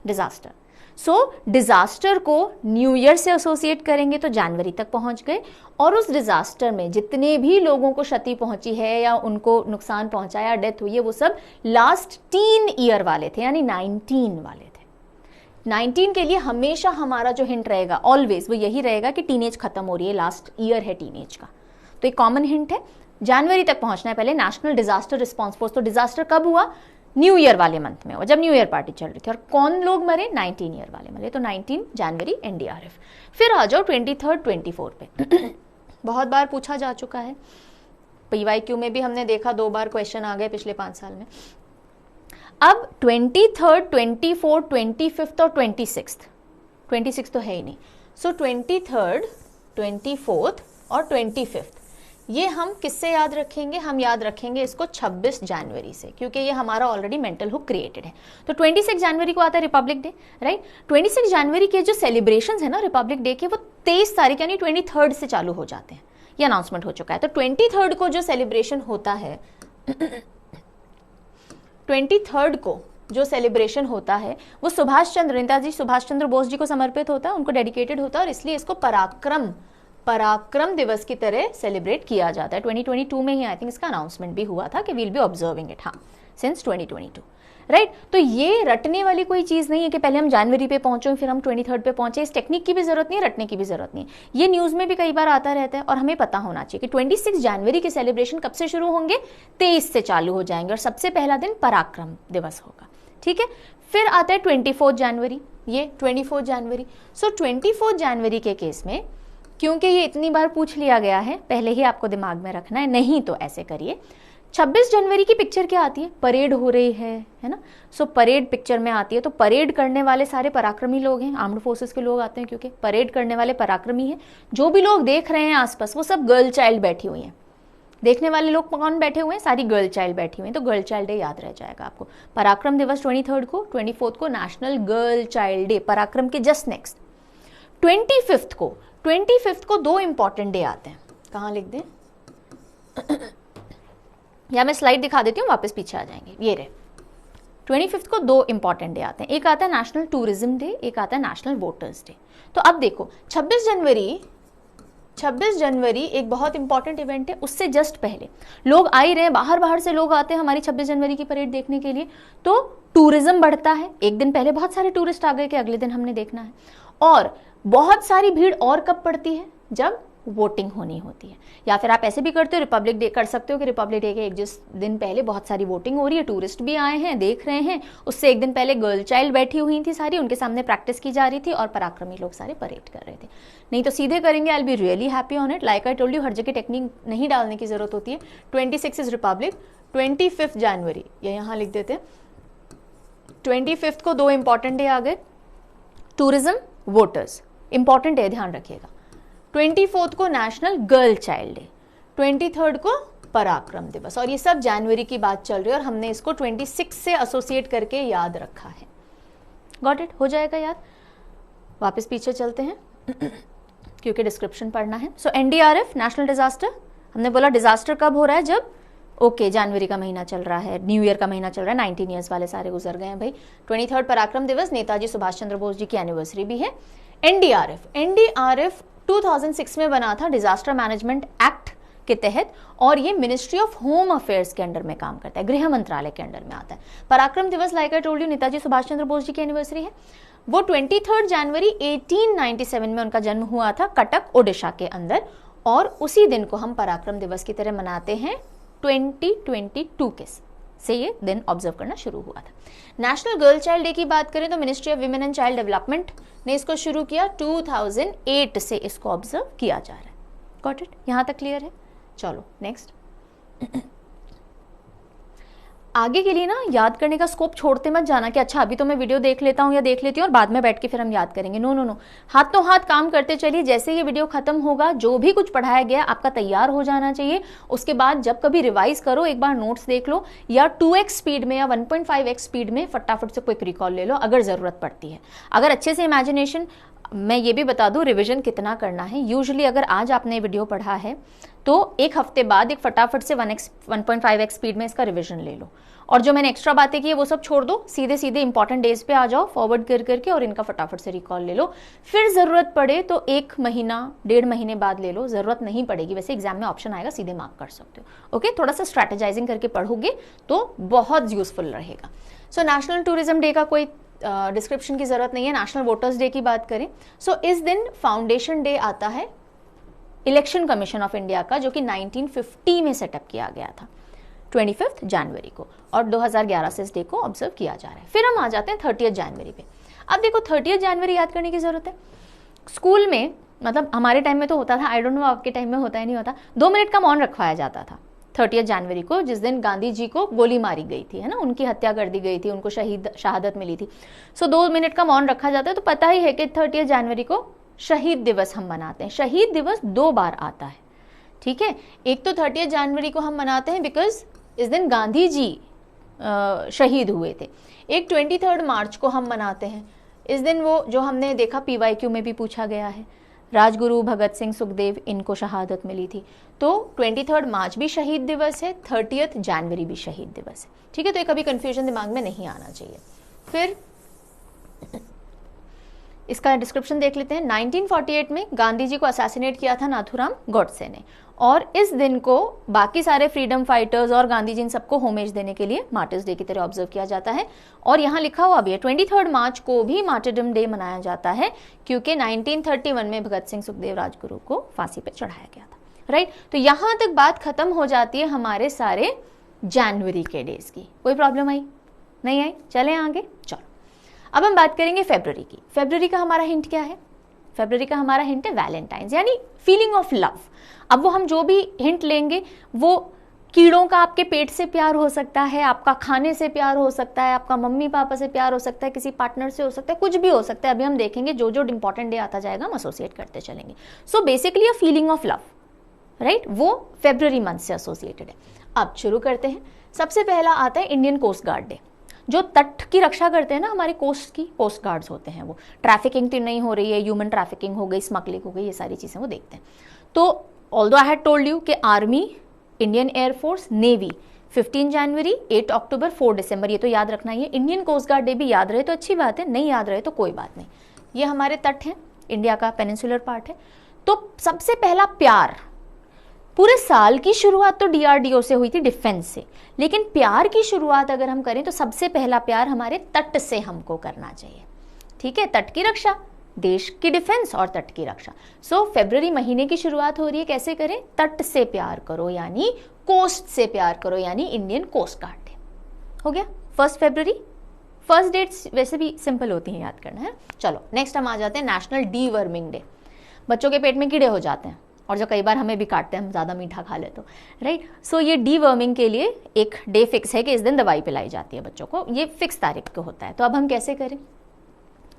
Speaker 1: डिजास्टर। सो डिजास्टर को न्यू ईयर से एसोसिएट करेंगे तो जनवरी तक पहुंच गए, और उस डिजास्टर में जितने भी लोगों को क्षति पहुंची है या उनको नुकसान पहुंचा या डेथ हुई है, वो सब लास्ट 3 ईयर वाले थे, यानी 19 वाले थे। 19 के लिए हमेशा हमारा जो हिंट रहेगा ऑलवेज वो यही रहेगा कि टीनेज खत्म हो रही है, लास्ट ईयर है टीनेज का, तो एक कॉमन हिंट है, जनवरी तक पहुंचना है पहले। नेशनल डिजास्टर रिस्पांस फोर्स, तो डिजास्टर कब हुआ, न्यू ईयर वाले मंथ में हुआ, जब न्यू ईयर पार्टी चल रही थी, और कौन लोग मरे, 19 ईयर वाले मरे, तो 19 जनवरी एनडीआरएफ। फिर आ जाओ 23, 24 पे। बहुत बार पूछा जा चुका है, पीवाईक्यू में भी हमने देखा, 2 बार क्वेश्चन आ गए पिछले 5 साल में। अब 23, 24, 25 और 26 तो है ही नहीं, सो 23, 24 और 25 ये हम किससे याद रखेंगे, हम याद रखेंगे इसको 26 जनवरी से, क्योंकि ये हमारा ऑलरेडी मेंटल हुक क्रिएटेड है। तो 26 जनवरी को आता है रिपब्लिक डे, राइट। 26 जनवरी के जो सेलिब्रेशंस है ना रिपब्लिक डे के, वो 23 तारीख यानी 23 से चालू हो जाते हैं, ये अनाउंसमेंट हो चुका है। तो 23 को जो सेलिब्रेशन होता है 23 को जो सेलिब्रेशन होता है वो सुभाष चंद्र, नेताजी सुभाष चंद्र बोस जी को समर्पित होता है, उनको डेडिकेटेड होता है, और इसलिए इसको पराक्रम दिवस की तरह सेलिब्रेट किया जाता है। 2022 में ही आई थिंक इसका अनाउंसमेंट भी हुआ था कि वील बी ऑब्जर्विंग इट, हाँ, सिंस 2022। राइट। तो ये रटने वाली कोई चीज नहीं है कि पहले हम जनवरी पे पहुंचे फिर हम 23 पे पहुंचे। इस टेक्निक की भी जरूरत नहीं है, रटने की भी जरूरत नहीं है। ये न्यूज में भी कई बार आता रहता है और हमें पता होना चाहिए कि 26 जनवरी के सेलिब्रेशन कब से शुरू होंगे, 23 से चालू हो जाएंगे और सबसे पहला दिन पराक्रम दिवस होगा। ठीक है, फिर आता है 24 जनवरी, ये 24 जनवरी। सो 24 जनवरी के केस में, क्योंकि ये इतनी बार पूछ लिया गया है, पहले ही आपको दिमाग में रखना है, नहीं तो ऐसे करिए। 26 जनवरी की पिक्चर क्या आती है, परेड हो रही है ना। सो परेड पिक्चर में आती है, तो परेड करने वाले सारे पराक्रमी लोग हैं, आर्म्ड फोर्सेस के लोग आते हैं, क्योंकि परेड करने वाले पराक्रमी हैं। जो भी लोग देख रहे हैं आसपास वो सब गर्ल चाइल्ड बैठी हुई हैं। देखने वाले लोग कौन बैठे हुए हैं, सारी गर्ल चाइल्ड बैठी हुई हैं, तो गर्ल चाइल्ड डे याद रह जाएगा आपको। पराक्रम दिवस 23 को, 24 को नेशनल गर्ल चाइल्ड डे, पराक्रम के जस्ट नेक्स्ट। 25 को दो इंपॉर्टेंट डे आते हैं, कहाँ लिख दें, या मैं स्लाइड दिखा देती हूँ, वापस पीछे आ जाएंगे, ये रहे। 25 को दो इंपॉर्टेंट डे आते हैं, एक आता है नेशनल टूरिज्म डे, एक आता है नेशनल वोटर्स डे। तो अब देखो 26 जनवरी एक बहुत इंपॉर्टेंट इवेंट है। उससे जस्ट पहले लोग आ ही रहे हैं, बाहर से लोग आते हैं हमारी 26 जनवरी की परेड देखने के लिए, तो टूरिज्म बढ़ता है। एक दिन पहले बहुत सारे टूरिस्ट आ गए कि अगले दिन हमने देखना है। और बहुत सारी भीड़ और कब पड़ती है, जब वोटिंग होनी होती है। या फिर आप ऐसे भी करते हो, रिपब्लिक डे कर सकते हो कि रिपब्लिक डे के एक जिस दिन पहले बहुत सारी वोटिंग हो रही है, टूरिस्ट भी आए हैं, देख रहे हैं, उससे एक दिन पहले गर्ल चाइल्ड बैठी हुई थी सारी, उनके सामने प्रैक्टिस की जा रही थी और पराक्रमी लोग सारे परेड कर रहे थे। नहीं तो सीधे करेंगे, I will be really happy on it. Like I told you, हर जगह टेक्निक नहीं डालने की जरूरत होती है। 26 इज रिपब्लिक, 25 जनवरी ये यहाँ लिख देते हैं। 25 को दो इंपॉर्टेंट डे आ गए, टूरिज्म, वोटर्स, इंपॉर्टेंट डे, ध्यान रखिएगा। 24 को नेशनल गर्ल चाइल्ड डे, 23 को पराक्रम दिवस, और ये सब जनवरी की बात चल रही है और हमने इसको 26 से एसोसिएट करके याद रखा है। गॉट इट, हो जाएगा याद। वापस पीछे चलते हैं क्योंकि डिस्क्रिप्शन पढ़ना है। सो एनडीआरएफ, नेशनल डिजास्टर, हमने बोला डिजास्टर कब हो रहा है, जब जनवरी का महीना चल रहा है, न्यू ईयर का महीना चल रहा है, 19 ईयर्स वाले सारे गुजर गए हैं भाई। 23 पराक्रम दिवस, नेताजी सुभाष चंद्र बोस जी की एनिवर्सरी भी है। एनडीआरएफ 2006 में बना था डिजास्टर मैनेजमेंट एक्ट के तहत, और ये मिनिस्ट्री ऑफ होम अफेयर्स के अंडर में काम करता है, गृह मंत्रालय के अंडर में आता है। पराक्रम दिवस, like I told you, Netaji Subhash Chandra Bose ji की एनिवर्सरी है। वो 23 जनवरी 1897 में उनका जन्म हुआ था कटक, ओडिशा के अंदर, और उसी दिन को हम पराक्रम दिवस की तरह मनाते हैं 2022 के से ये दिन ऑब्जर्व करना शुरू हुआ था। नेशनल गर्ल चाइल्ड डे की बात करें तो ministry of women and child development ने इसको शुरू किया, 2008 से इसको ऑब्जर्व किया जा रहा है। गॉट इट, यहां तक क्लियर है। चलो नेक्स्ट। आगे के लिए ना याद करने का स्कोप छोड़ते मत जाना कि अच्छा अभी तो मैं वीडियो देख लेता हूँ या देख लेती हूँ और बाद में बैठ के फिर हम याद करेंगे। नो नो नो, हाथों हाथ काम करते चलिए। जैसे ये वीडियो खत्म होगा, जो भी कुछ पढ़ाया गया आपका तैयार हो जाना चाहिए। उसके बाद जब कभी रिवाइज करो, एक बार नोट्स देख लो, या 2x स्पीड में या 1.5x स्पीड में फटाफट से क्विक रिकॉल ले लो अगर जरूरत पड़ती है। अगर अच्छे से इमेजिनेशन, मैं ये भी बता दूं रिवीजन कितना करना है। यूजुअली अगर आज आपने वीडियो पढ़ा है तो एक हफ्ते बाद एक फटाफट से 1.5x स्पीड में इसका रिवीजन ले लो, और जो मैंने एक्स्ट्रा बातें की है वो सब छोड़ दो, सीधे सीधे इंपॉर्टेंट डेज पे आ जाओ फॉरवर्ड कर करके, और इनका फटाफट से रिकॉल ले लो। फिर जरूरत पड़े तो 1 महीना 1.5 महीने बाद ले लो, जरूरत नहीं पड़ेगी। वैसे एग्जाम में ऑप्शन आएगा, सीधे मार्क कर सकते हो। ओके, थोड़ा सा स्ट्रैटेजाइजिंग करके पढ़ोगे तो बहुत यूजफुल रहेगा। सो नेशनल टूरिज्म डे का कोई डिस्क्रिप्शन की जरूरत नहीं है। नेशनल वोटर्स डे की बात करें, सो इस दिन फाउंडेशन डे आता है इलेक्शन कमीशन ऑफ इंडिया का, जो कि 1950 में सेटअप किया गया था 25 जनवरी को, और 2011 से इस डे को ऑब्जर्व किया जा रहा है। फिर हम आ जाते हैं 30 जनवरी पे। अब देखो 30 जनवरी याद करने की जरूरत है। स्कूल में, मतलब हमारे टाइम में तो होता था, आई डोंट नो आपके टाइम में होता है नहीं होता, 2 मिनट का मौन रखवाया जाता था 30 जनवरी को, जिस दिन गांधी जी को गोली मारी गई थी, है ना, उनकी हत्या कर दी गई थी, उनको शहादत मिली थी। सो 2 मिनट का मौन रखा जाता है। तो पता ही है कि 30 जनवरी को शहीद दिवस हम मनाते हैं। शहीद दिवस 2 बार आता है, ठीक है। एक तो 30 जनवरी को हम मनाते हैं बिकॉज इस दिन गांधी जी शहीद हुए थे। एक 23 मार्च को हम मनाते हैं। इस दिन वो जो हमने देखा PYQ में भी पूछा गया है, राजगुरु भगत सिंह सुखदेव, इनको शहादत मिली थी। तो 23 मार्च भी शहीद दिवस है, 30 जनवरी भी शहीद दिवस है, ठीक है। तो ये कभी कंफ्यूजन दिमाग में नहीं आना चाहिए। फिर इसका डिस्क्रिप्शन देख लेते हैं। 1948 में गांधी जी को असैसिनेट किया था नाथूराम गोडसे ने, और इस दिन को बाकी सारे फ्रीडम फाइटर्स और गांधी जी इन सबको होमेज देने के लिए मार्टर्स डे की तरह ऑब्जर्व किया जाता है। और यहाँ लिखा हुआ भी है 23 मार्च को भी मार्टरडम डे मनाया जाता है, क्योंकि 1931 में भगत सिंह सुखदेव राजगुरु को फांसी पे चढ़ाया गया था, राइट। तो यहाँ तक बात खत्म हो जाती है हमारे सारे जनवरी के डेज की। कोई प्रॉब्लम आई? नहीं आई? चले आगे, चलो अब हम बात करेंगे फेब्रुअरी की। फेब्रुअरी का हमारा हिंट क्या है? फेब्रुअरी का हमारा हिंट है वैलेंटाइंस, यानी फीलिंग ऑफ लव। अब वो हम जो भी हिंट लेंगे वो कीड़ों का आपके पेट से प्यार हो सकता है, आपका खाने से प्यार हो सकता है, आपका मम्मी पापा से प्यार हो सकता है, किसी पार्टनर से हो सकता है, कुछ भी हो सकता है। अभी हम देखेंगे जो जो इंपॉर्टेंट डे आता जाएगा हम एसोसिएट करते चलेंगे। So basically a feeling of love, right, वो फेब्रुअरी मंथ से एसोसिएटेड है। अब शुरू करते हैं। सबसे पहला आता है इंडियन कोस्ट गार्ड डे। जो तट की रक्षा करते हैं ना, हमारे कोस्ट की कोस्ट गार्ड्स होते हैं, वो ट्रैफिकिंग तो नहीं हो रही है, ह्यूमन ट्रैफिकिंग हो गई, स्मगलिंग हो गई, ये सारी चीजें वो देखते हैं। तो although I had told you कि आर्मी, इंडियन एयरफोर्स, नेवी 15 जनवरी, 8 अक्टूबर, 4 दिसंबर, ये तो याद रखना ही है। इंडियन कोस्ट गार्ड डे भी याद रहे तो अच्छी बात है, नहीं याद रहे तो कोई बात नहीं। ये हमारे तट हैं, इंडिया का पेनिनसुलर पार्ट है। तो सबसे पहला प्यार, पूरे साल की शुरुआत तो डीआरडीओ से हुई थी, डिफेंस से, लेकिन प्यार की शुरुआत अगर हम करें तो सबसे पहला प्यार हमारे तट से हमको करना चाहिए, ठीक है। तट की रक्षा, देश की डिफेंस और तट की रक्षा। सो फरवरी महीने की शुरुआत हो रही है, कैसे करें? तट से प्यार करो, यानी कोस्ट से प्यार करो, यानी इंडियन कोस्ट गार्ड डे हो गया 1 फरवरी। फर्स्ट डेट्स वैसे भी सिंपल होती हैं, याद करना है। चलो नेक्स्ट हम आ जाते हैं नेशनल डीवर्मिंग डे। बच्चों के पेट में कीड़े हो जाते हैं और जो कई बार हमें भी काटते हैं, हम ज़्यादा मीठा खा ले तो, राइट। सो ये डीवर्मिंग के लिए एक डे फिक्स है कि इस दिन दवाई पिलाई जाती है बच्चों को, ये फिक्स तारीख को होता है। तो अब हम कैसे करें?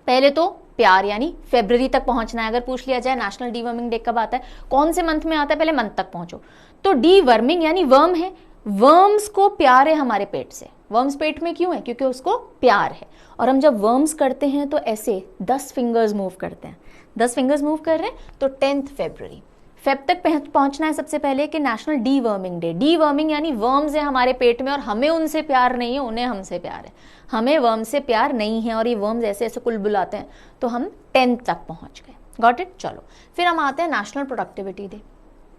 Speaker 1: पहले तो प्यार यानी फरवरी तक पहुंचना है। अगर पूछ लिया जाए नेशनल डीवर्मिंग डे कब आता है, कौन से मंथ में आता है, पहले मंथ तक पहुंचो। तो डीवर्मिंग यानी वर्म है, वर्म्स को प्यार है हमारे पेट से। वर्म्स पेट में क्यों है? क्योंकि उसको प्यार है। और हम जब वर्म्स करते हैं तो ऐसे 10 फिंगर्स मूव करते हैं, 10 फिंगर्स मूव कर रहे हैं। तो 10 फरवरी फेब तक पहुंचना है सबसे पहले कि नेशनल डीवर्मिंग डे। डीवर्मिंग यानी वर्म्स है हमारे पेट में और हमें उनसे प्यार नहीं है, उन्हें हमसे प्यार है। हमें वर्म से प्यार नहीं है और ये वर्म्स ऐसे ऐसे कुल बुलाते हैं, तो हम 10 तक पहुंच गए। Got it? चलो फिर हम आते हैं national productivity day.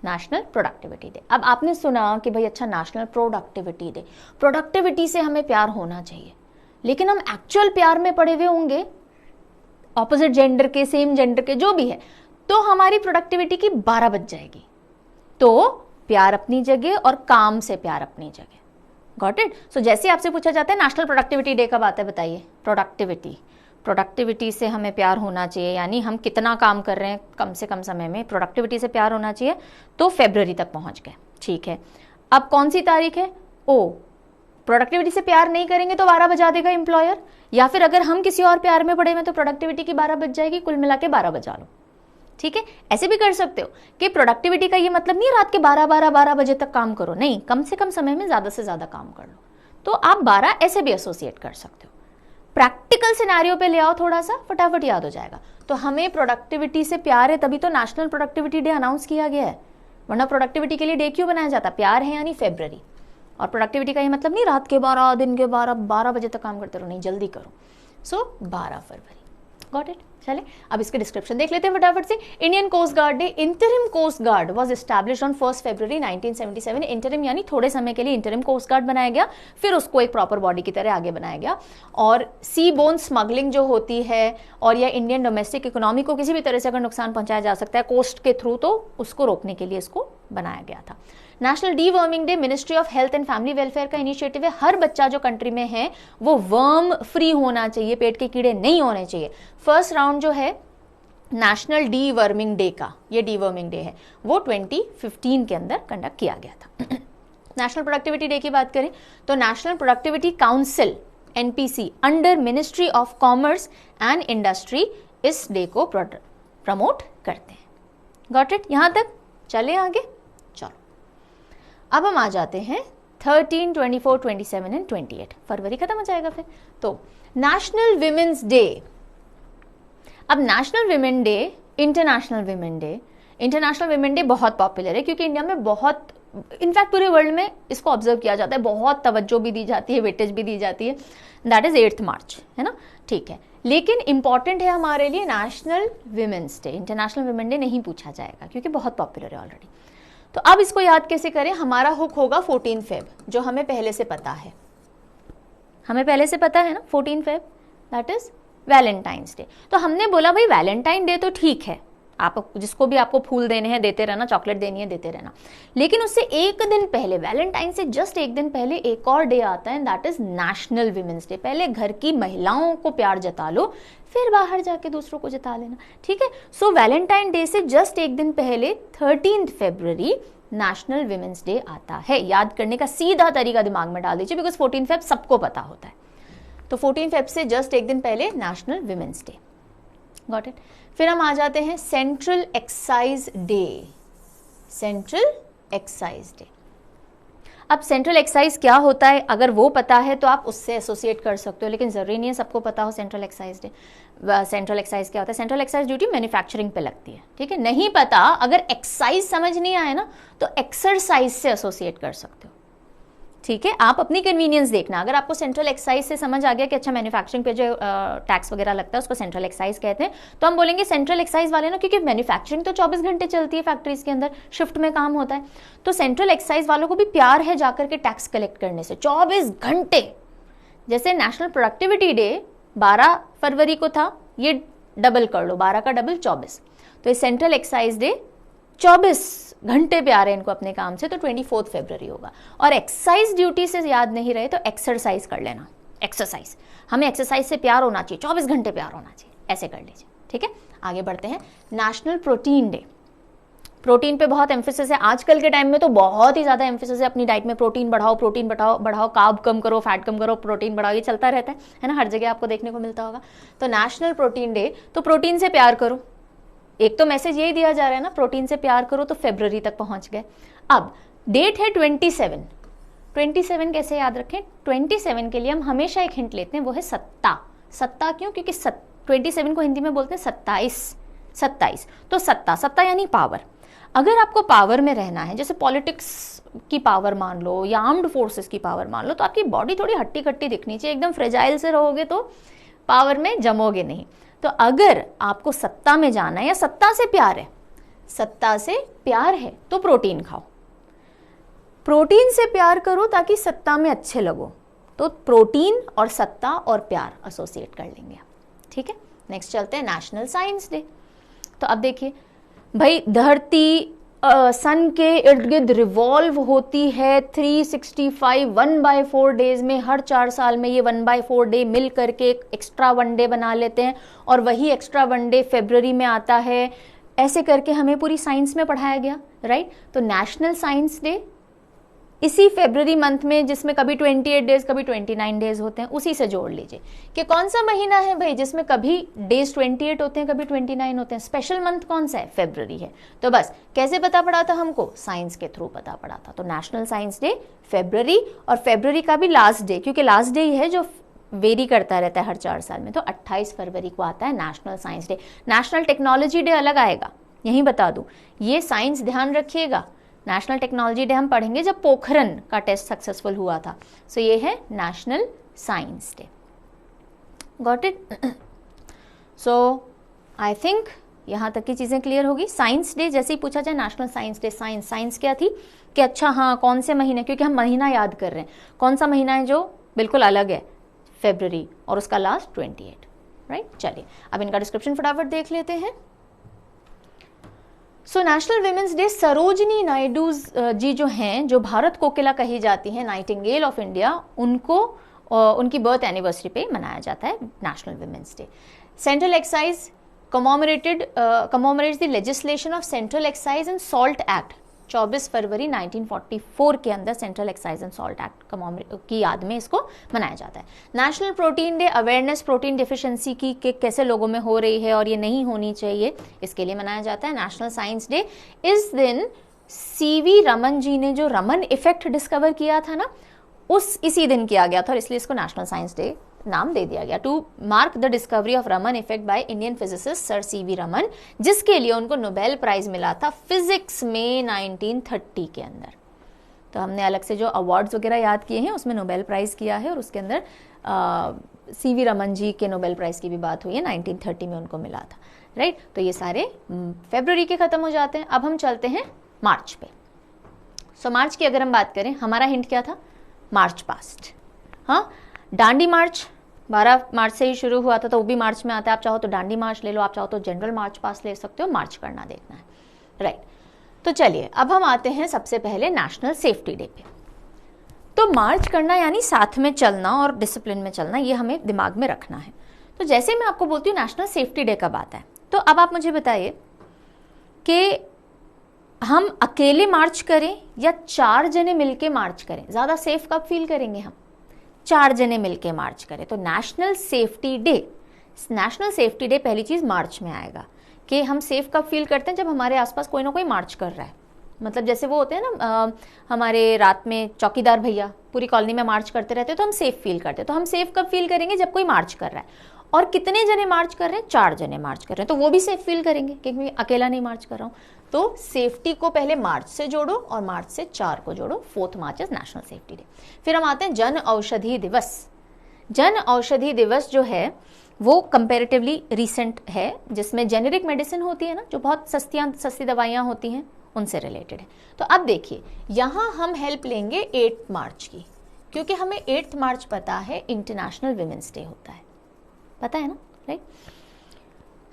Speaker 1: National productivity day, अब आपने सुना कि भाई अच्छा नेशनल प्रोडक्टिविटी डे, प्रोडक्टिविटी से हमें प्यार होना चाहिए, लेकिन हम एक्चुअल प्यार में पड़े हुए होंगे ऑपोजिट जेंडर के, सेम जेंडर के, जो भी है, तो हमारी प्रोडक्टिविटी की 12 बज जाएगी। तो प्यार अपनी जगह और काम से प्यार अपनी जगह। Got it? सो जैसे आपसे पूछा जाता है नेशनल प्रोडक्टिविटी डे कब आता है, बताइए। प्रोडक्टिविटी से हमें प्यार होना चाहिए, यानी हम कितना काम कर रहे हैं कम से कम समय में, प्रोडक्टिविटी से प्यार होना चाहिए। तो फरवरी तक पहुंच गए, ठीक है। अब कौन सी तारीख है? ओ, प्रोडक्टिविटी से प्यार नहीं करेंगे तो 12 बजा देगा एम्प्लॉयर, या फिर अगर हम किसी और प्यार में पड़े हुए तो प्रोडक्टिविटी की 12 बज जाएगी, कुल मिला के 12 बजा लो, ठीक है। ऐसे भी कर सकते हो कि प्रोडक्टिविटी का ये मतलब नहीं रात के 12 बजे तक काम करो, नहीं, कम से कम समय में ज्यादा से ज्यादा काम कर लो। तो आप 12 ऐसे भी एसोसिएट कर सकते हो। प्रैक्टिकल सिनेरियो पे ले आओ थोड़ा सा, फटाफट याद हो जाएगा। तो हमें प्रोडक्टिविटी से प्यार है, तभी तो नेशनल प्रोडक्टिविटी डे अनाउंस किया गया है, वरना प्रोडक्टिविटी के लिए डे क्यों बनाया जाता? प्यार है यानी फरवरी। और प्रोडक्टिविटी का ये मतलब नहीं रात के 12, दिन के 12 बजे तक काम करते रहो, नहीं, जल्दी करो। सो 12 फरवरी। Got it? चले अब इसके डिस्क्रिप्शन देख लेते हैं फटाफट से। Indian coast guard day. Interim coast guard was established on 1 February 1977। Interim यानी थोड़े समय के लिए इंटरिम कोस्ट गार्ड बनाया गया, फिर उसको एक प्रॉपर बॉडी की तरह आगे बनाया गया। और सी बोन स्मगलिंग जो होती है और या इंडियन डोमेस्टिक इकोनॉमी को किसी भी तरह से अगर नुकसान पहुंचाया जा सकता है कोस्ट के थ्रू, तो उसको रोकने के लिए इसको बनाया गया था। National deworming day ministry of health and family welfare का इनिशिएटिव है। हर बच्चा जो कंट्री में है वो वर्म फ्री होना चाहिए, पेट के कीड़े नहीं होने चाहिए। फर्स्ट राउंड जो है नेशनल डीवर्मिंग डे का, ये डीवर्मिंग डे है, वो 2015 के अंदर कंडक्ट किया गया था। नेशनल प्रोडक्टिविटी डे की बात करें तो national productivity council NPC under ministry of commerce and industry इस डे को प्रमोट करते हैं। Got it? यहां तक चले आगे। चलो अब हम आ जाते हैं 13, 24, 27 एंड 28। फरवरी खत्म हो जाएगा फिर। तो नेशनल विमेन्स डे। अब national women day, international women day बहुत पॉपुलर है क्योंकि इंडिया में बहुत, इनफैक्ट पूरे वर्ल्ड में इसको ऑब्जर्व किया जाता है, बहुत तवज्जो भी दी जाती है, वेटेज भी दी जाती है। दैट इज 8 मार्च, है ना, ठीक है। लेकिन इंपॉर्टेंट है हमारे लिए national women's day. International women day नहीं पूछा जाएगा क्योंकि बहुत पॉपुलर है ऑलरेडी। तो अब इसको याद कैसे करें? हमारा हुक होगा 14 फेब, जो हमें पहले से पता है। हमें पहले से पता है ना 14 Feb, that is Valentine's day. तो हमने बोला भाई वैलेंटाइन डे तो ठीक है, आप जिसको भी आपको फूल देने हैं देते रहना, चॉकलेट देनी है देते रहना, लेकिन उससे एक दिन पहले, वैलेंटाइन से जस्ट एक दिन पहले एक और डे आता है, that is national women's day. पहले घर की महिलाओं को प्यार जता लो, फिर बाहर जाके दूसरों को जता लेना, ठीक है। सो वैलेंटाइन डे से जस्ट एक दिन पहले 13 फरवरी नेशनल विमेंस डे आता है। याद करने का सीधा तरीका दिमाग में डाल दीजिए, बिकॉज 14 फेब सबको पता होता है। तो 14 फेब से जस्ट एक दिन पहले national women's day, got it. फिर हम आ जाते हैं central excise day. Central excise day, अब सेंट्रल एक्साइज क्या होता है अगर वो पता है तो आप उससे एसोसिएट कर सकते हो, लेकिन जरूरी नहीं है सबको पता हो central excise day. Central excise क्या होता है? सेंट्रल एक्साइज ड्यूटी मैन्युफैक्चरिंग पे लगती है, ठीक है। नहीं पता, अगर एक्साइज समझ नहीं आए ना तो एक्सरसाइज से एसोसिएट कर सकते हो, ठीक है। आप अपनी कन्वीनियंस देखना। अगर आपको सेंट्रल एक्साइज से समझ आ गया कि अच्छा मैन्युफैक्चरिंग पे जो टैक्स वगैरह लगता है उसको सेंट्रल एक्साइज कहते हैं, तो हम बोलेंगे सेंट्रल एक्साइज वाले ना, क्योंकि मैन्युफैक्चरिंग तो 24 घंटे चलती है फैक्ट्रीज के अंदर, शिफ्ट में काम होता है। तो सेंट्रल एक्साइज वालों को भी प्यार है जाकर के टैक्स कलेक्ट करने से 24 घंटे। जैसे नेशनल प्रोडक्टिविटी डे 12 फरवरी को था, ये डबल कर लो, 12 का डबल 24। तो ये सेंट्रल एक्साइज डे 24 घंटे पे आ रहे हैं इनको अपने काम से, तो 24 फरवरी होगा। और एक्सरसाइज ड्यूटी से याद नहीं रहे तो एक्सरसाइज कर लेना। एक्सरसाइज, हमें एक्सरसाइज से प्यार होना चाहिए, 24 घंटे प्यार होना चाहिए, ऐसे कर लीजिए, ठीक है। आगे बढ़ते हैं, नेशनल प्रोटीन डे। प्रोटीन पे बहुत एम्फेसिस है आजकल के टाइम में, तो बहुत ही ज्यादा एम्फेसिस है अपनी डाइट में, प्रोटीन बढ़ाओ, प्रोटीन बढ़ाओ, कार्ब कम करो, फैट कम करो, प्रोटीन बढ़ाओ, ये चलता रहता है ना, हर जगह आपको देखने को मिलता होगा। तो नेशनल प्रोटीन डे, तो प्रोटीन से प्यार करो। एक तो मैसेज यही दिया जा रहा है ना, प्रोटीन से प्यार करो, तो फरवरी तक पहुंच गए। अब डेट है 27। 27 कैसे याद रखें? 27 के लिए हम हमेशा एक हिंट लेते हैं, वो है सत्ता। सत्ता क्यों? क्योंकि 27 को हिंदी में बोलते हैं 27। तो सत्ता यानी पावर। अगर आपको पावर में रहना है, जैसे पॉलिटिक्स की पावर मान लो या आर्म्ड फोर्सेस की पावर मान लो, तो आपकी बॉडी थोड़ी हट्टी कट्टी दिखनी चाहिए। एकदम फ्रेजाइल से रहोगे तो पावर में जमोगे नहीं। तो अगर आपको सत्ता में जाना है या सत्ता से प्यार है, सत्ता से प्यार है, तो प्रोटीन खाओ। प्रोटीन से प्यार करो ताकि सत्ता में अच्छे लगो। तो प्रोटीन और सत्ता और प्यार एसोसिएट कर लेंगे, ठीक है। नेक्स्ट चलते हैं नेशनल साइंस डे। तो अब देखिए भाई, धरती सन के इर्द गिर्द रिवॉल्व होती है 365 1/4 डेज में। हर 4 साल में ये 1/4 डे मिल करके एक एक्स्ट्रा 1 डे बना लेते हैं, और वही एक्स्ट्रा 1 डे फरवरी में आता है। ऐसे करके हमें पूरी साइंस में पढ़ाया गया, राइट। तो नेशनल साइंस डे इसी फरवरी मंथ में, जिसमें कभी 28 डेज कभी 29 डेज होते हैं, उसी से जोड़ लीजिए कि कौन सा महीना है भाई जिसमें कभी डेज 28 होते हैं कभी 29 होते हैं। स्पेशल मंथ कौन सा है? फरवरी है। तो बस कैसे पता पड़ा था हमको? साइंस के थ्रू पता पड़ा था। तो नेशनल साइंस डे फरवरी, और फरवरी का भी लास्ट डे, क्योंकि लास्ट डे ही है जो वेरी करता रहता है हर 4 साल में, तो 28 फरवरी को आता है national science day. National technology day अलग आएगा, यही बता दूं, ये साइंस ध्यान रखिएगा। नेशनल टेक्नोलॉजी डे हम पढ़ेंगे जब पोखरन का टेस्ट सक्सेसफुल हुआ था। सो ये है national science day, got it. So I think यहां तक की चीजें क्लियर होगी। साइंस डे जैसे ही पूछा जाए, नेशनल साइंस डे, साइंस क्या थी कि अच्छा हाँ कौन से महीने, क्योंकि हम महीना याद कर रहे हैं, कौन सा महीना है जो बिल्कुल अलग है? फरवरी, और उसका लास्ट 28, राइट। चलिए अब इनका डिस्क्रिप्शन फटाफट देख लेते हैं। So national women's day, Sarojini Naidu ji जो हैं, जो भारत कोकिला कही जाती हैं, नाइटिंगेल ऑफ इंडिया, उनको उनकी बर्थ एनिवर्सरी पे मनाया जाता है national women's day. Central excise commemorates the legislation of Central Excise and Salt Act 24 फरवरी 1944 के अंदर central excise and salt act की याद में इसको मनाया जाता है। National protein day, awareness protein deficiency की कि कैसे लोगों में हो रही है और ये नहीं होनी चाहिए, इसके लिए मनाया जाता है। नेशनल साइंस डे, इस दिन सीवी रमन जी ने जो रमन इफेक्ट डिस्कवर किया था ना, इसी दिन किया गया था, और इसलिए इसको नेशनल साइंस डे नाम दे दिया गया, to mark the discovery of Raman effect by Indian physicist sir CV Raman, जिसके लिए उनको नोबेल प्राइज मिला था फिजिक्स में 1930 के अंदर। तो हमने अलग से जो अवार्ड्स वगैरह याद किए हैं उसमें नोबेल प्राइज किया है, और उसके अंदर सीवी रमन जी के नोबेल प्राइज़ की भी बात हुई है, 1930 में उनको मिला था, राइट। तो ये सारे फरवरी के ख़त्म हो जाते हैं। अब हम चलते हैं मार्च पे। सो मार्च की अगर हम बात करें, हमारा हिंट क्या था, मार्च पास्ट। हाँ, डांडी मार्च 12 मार्च से ही शुरू हुआ था, तो वो भी मार्च में आता है। आप चाहो तो डांडी मार्च ले लो, आप चाहो तो जनरल मार्च पास्ट ले सकते हो, मार्च करना देखना है, राइट। तो चलिए अब हम आते हैं सबसे पहले नेशनल सेफ्टी डे पे। तो मार्च करना यानी साथ में चलना और डिसिप्लिन में चलना, ये हमें दिमाग में रखना है। तो जैसे मैं आपको बोलती हूँ नेशनल सेफ्टी डे कब आता है, तो अब आप मुझे बताइए कि हम अकेले मार्च करें या 4 जने मिलके मार्च करें, ज़्यादा सेफ कब फील करेंगे हम, 4 जने मिलके मार्च करें। तो नेशनल सेफ्टी डे पहली चीज़ मार्च में आएगा कि हम सेफ कब फील करते हैं, जब हमारे आसपास कोई ना कोई मार्च कर रहा है। मतलब जैसे वो होते हैं ना हमारे रात में चौकीदार भैया पूरी कॉलोनी में मार्च करते रहते हैं, तो हम सेफ फील करते हैं। तो हम सेफ कब फील करेंगे, जब कोई मार्च कर रहा है। और कितने जने मार्च कर रहे हैं, 4 जने मार्च कर रहे हैं, तो वो भी सेफ फील करेंगे क्योंकि मैं अकेला नहीं मार्च कर रहा हूँ। तो सेफ्टी को पहले मार्च से जोड़ो और मार्च से 4 को जोड़ो। 4 मार्च इज नेशनल सेफ्टी डे। फिर हम आते हैं जन औषधि दिवस। जन औषधि दिवस जो है वो कंपैरेटिवली रिसेंट है, जिसमें जेनेरिक मेडिसिन होती है ना, जो बहुत सस्ती दवाइयाँ होती हैं, उनसे रिलेटेड है। तो अब देखिए यहाँ हम हेल्प लेंगे 8 मार्च की, क्योंकि हमें 8 मार्च पता है इंटरनेशनल विमेंस डे होता है, पता है ना, राइट।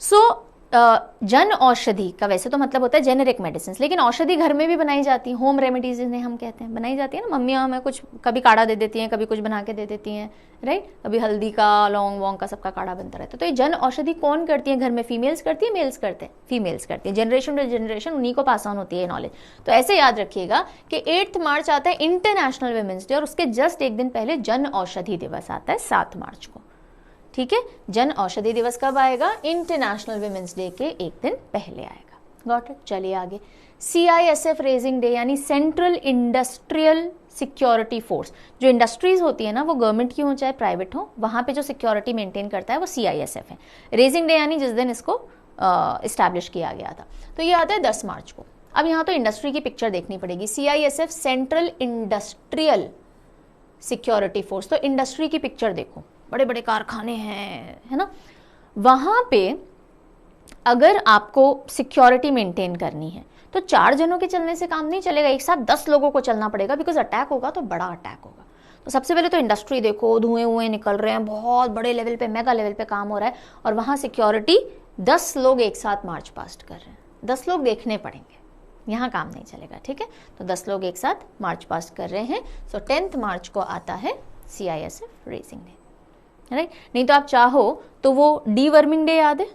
Speaker 1: सो जन औषधि का वैसे तो मतलब होता है जेनेरिक मेडिसिन, लेकिन औषधि घर में भी बनाई जाती है, होम रेमेडीज जिन्हें हम कहते हैं, बनाई जाती है ना। मम्मियाँ हमें कुछ कभी काढ़ा दे देती हैं, कभी कुछ बना के दे देती हैं, राइट। कभी हल्दी का, लौंग वोंग का, सबका काढ़ा बनता रहता है। तो ये जन औषधि कौन करती है घर में, फीमेल्स करती है, मेल्स करते हैं, फीमेल्स करती है। जनरेशन टू जनरेशन उन्हीं को पास ऑन होती है नॉलेज। तो ऐसे याद रखिएगा कि 8 मार्च आता है इंटरनेशनल विमेंस डे, और उसके जस्ट एक दिन पहले जन औषधि दिवस आता है 7 मार्च को, ठीक है। जन औषधि दिवस कब आएगा, इंटरनेशनल विमेंस डे के एक दिन पहले आएगा। Got it. चलिए आगे, CISF रेजिंग डे यानी सेंट्रल इंडस्ट्रियल सिक्योरिटी फोर्स। जो इंडस्ट्रीज होती है ना, वो गवर्नमेंट की हो चाहे प्राइवेट हो, वहां पे जो सिक्योरिटी मेंटेन करता है वो CISF है। रेजिंग डे यानी जिस दिन इसको इस्टेब्लिश किया गया था। तो ये आता है 10 मार्च को। अब यहाँ तो इंडस्ट्री की पिक्चर देखनी पड़ेगी। CISF central industrial security force, तो इंडस्ट्री की पिक्चर देखो, बड़े बड़े कारखाने हैं, है ना। वहां पे अगर आपको सिक्योरिटी मेंटेन करनी है तो 4 जनों के चलने से काम नहीं चलेगा, एक साथ 10 लोगों को चलना पड़ेगा, बिकॉज अटैक होगा तो बड़ा अटैक होगा। तो सबसे पहले तो इंडस्ट्री देखो, धुएं निकल रहे हैं, बहुत बड़े लेवल पे, मेगा लेवल पे काम हो रहा है, और वहां सिक्योरिटी 10 लोग एक साथ मार्च पास्ट कर रहे हैं। 10 लोग देखने पड़ेंगे, यहाँ काम नहीं चलेगा, ठीक है। तो 10 लोग एक साथ मार्च पास्ट कर रहे हैं। सो 10 मार्च को आता है CISF रेजिंग डे, राइट। नहीं तो आप चाहो तो वो डीवर्मिंग डे याद है,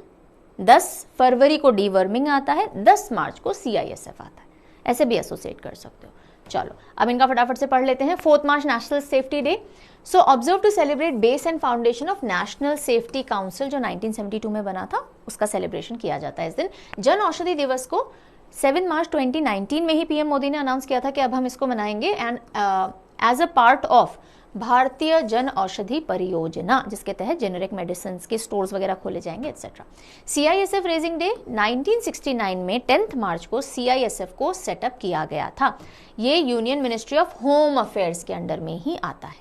Speaker 1: 10 फरवरी को डीवर्मिंग आता है, 10 मार्च को CISF आता है, ऐसे भी एसोसिएट कर सकते हो। चलो अब इनका फटाफट से पढ़ लेते हैं। 4 March national safety day. So observe to celebrate base and foundation of national safety council, जो 1972 में बना था, उसका सेलिब्रेशन किया जाता है इस दिन। जन औषधि दिवस को 7 मार्च 2019 में ही PM मोदी ने अनाउंस किया था कि अब हम इसको मनाएंगे, and as a part of Bharatiya Jan औषधि परियोजना, जिसके तहत जेनेरिक मेडिसिन के स्टोर्स वगैरह खोले जाएंगे, एक्सेट्रा। CISF रेजिंग डे 1969 में 10 मार्च को CISF को सेटअप किया गया था। ये union ministry of home affairs के अंडर में ही आता है,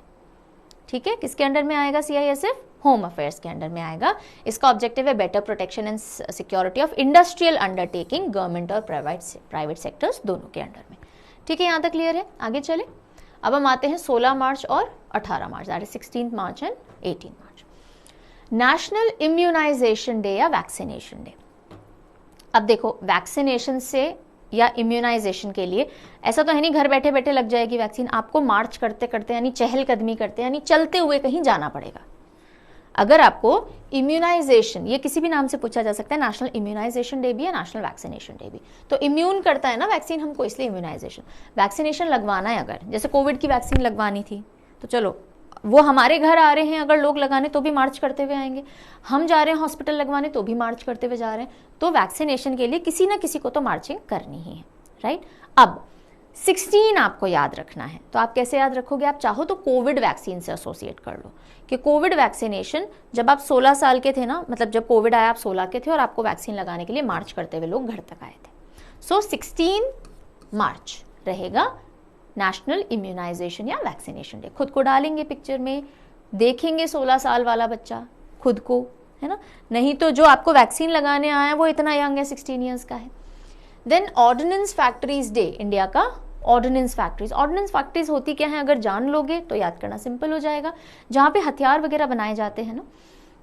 Speaker 1: ठीक है। किसके अंडर में आएगा CISF, होम अफेयर्स के अंडर में आएगा। इसका ऑब्जेक्टिव है better protection and security of industrial undertaking, government और प्राइवेट सेक्टर्स दोनों के अंडर में, ठीक है। यहाँ तक क्लियर है। आगे चले, अब हम आते हैं 16 मार्च और 18 March, that is 16 March and 18 March. National immunization day या वैक्सीनेशन डे। अब देखो, वैक्सीनेशन से या इम्यूनाइजेशन के लिए ऐसा तो है नहीं घर बैठे बैठे लग जाएगी वैक्सीन, आपको मार्च करते करते यानी चहलकदमी करते यानी चलते हुए कहीं जाना पड़ेगा। अगर आपको इम्यूनाइजेशन, ये किसी भी नाम से पूछा जा सकता है, नेशनल इम्यूनाइजेशन डे भी है, नेशनल वैक्सीनेशन डे भी। तो इम्यून करता है ना वैक्सीन हमको, इसलिए इम्यूनाइजेशन। वैक्सीनेशन लगवाना है, अगर जैसे कोविड की वैक्सीन लगवानी थी तो चलो वो हमारे घर आ रहे हैं अगर लोग लगाने तो भी मार्च करते हुए आएंगे, हम जा रहे हैं हॉस्पिटल लगवाने तो भी मार्च करते हुए जा रहे हैं। तो वैक्सीनेशन के लिए किसी ना किसी को तो मार्चिंग करनी ही है, राइट। अब 16 आपको याद रखना है, तो आप कैसे याद रखोगे, आप चाहो तो कोविड वैक्सीन से एसोसिएट कर लो कि कोविड वैक्सीनेशन जब आप 16 साल के थे ना, मतलब जब कोविड आया आप 16 के थे और आपको वैक्सीन लगाने के लिए मार्च करते हुए लोग घर तक आए थे। सो 16 मार्च रहेगा नेशनल इम्यूनाइजेशन या वैक्सीनेशन डे। खुद को डालेंगे पिक्चर में, देखेंगे 16 साल वाला बच्चा खुद को, है ना, नहीं तो जो आपको वैक्सीन लगाने आया है वो इतना यंग है, 16 ईयर्स का है। Then ordnance factories day, India का ऑर्डिनेंस फैक्ट्रीज। ऑर्डिनेंस फैक्ट्रीज होती क्या है, अगर जान लोगे तो याद करना सिंपल हो जाएगा। जहाँ पे हथियार वगैरह बनाए जाते हैं ना,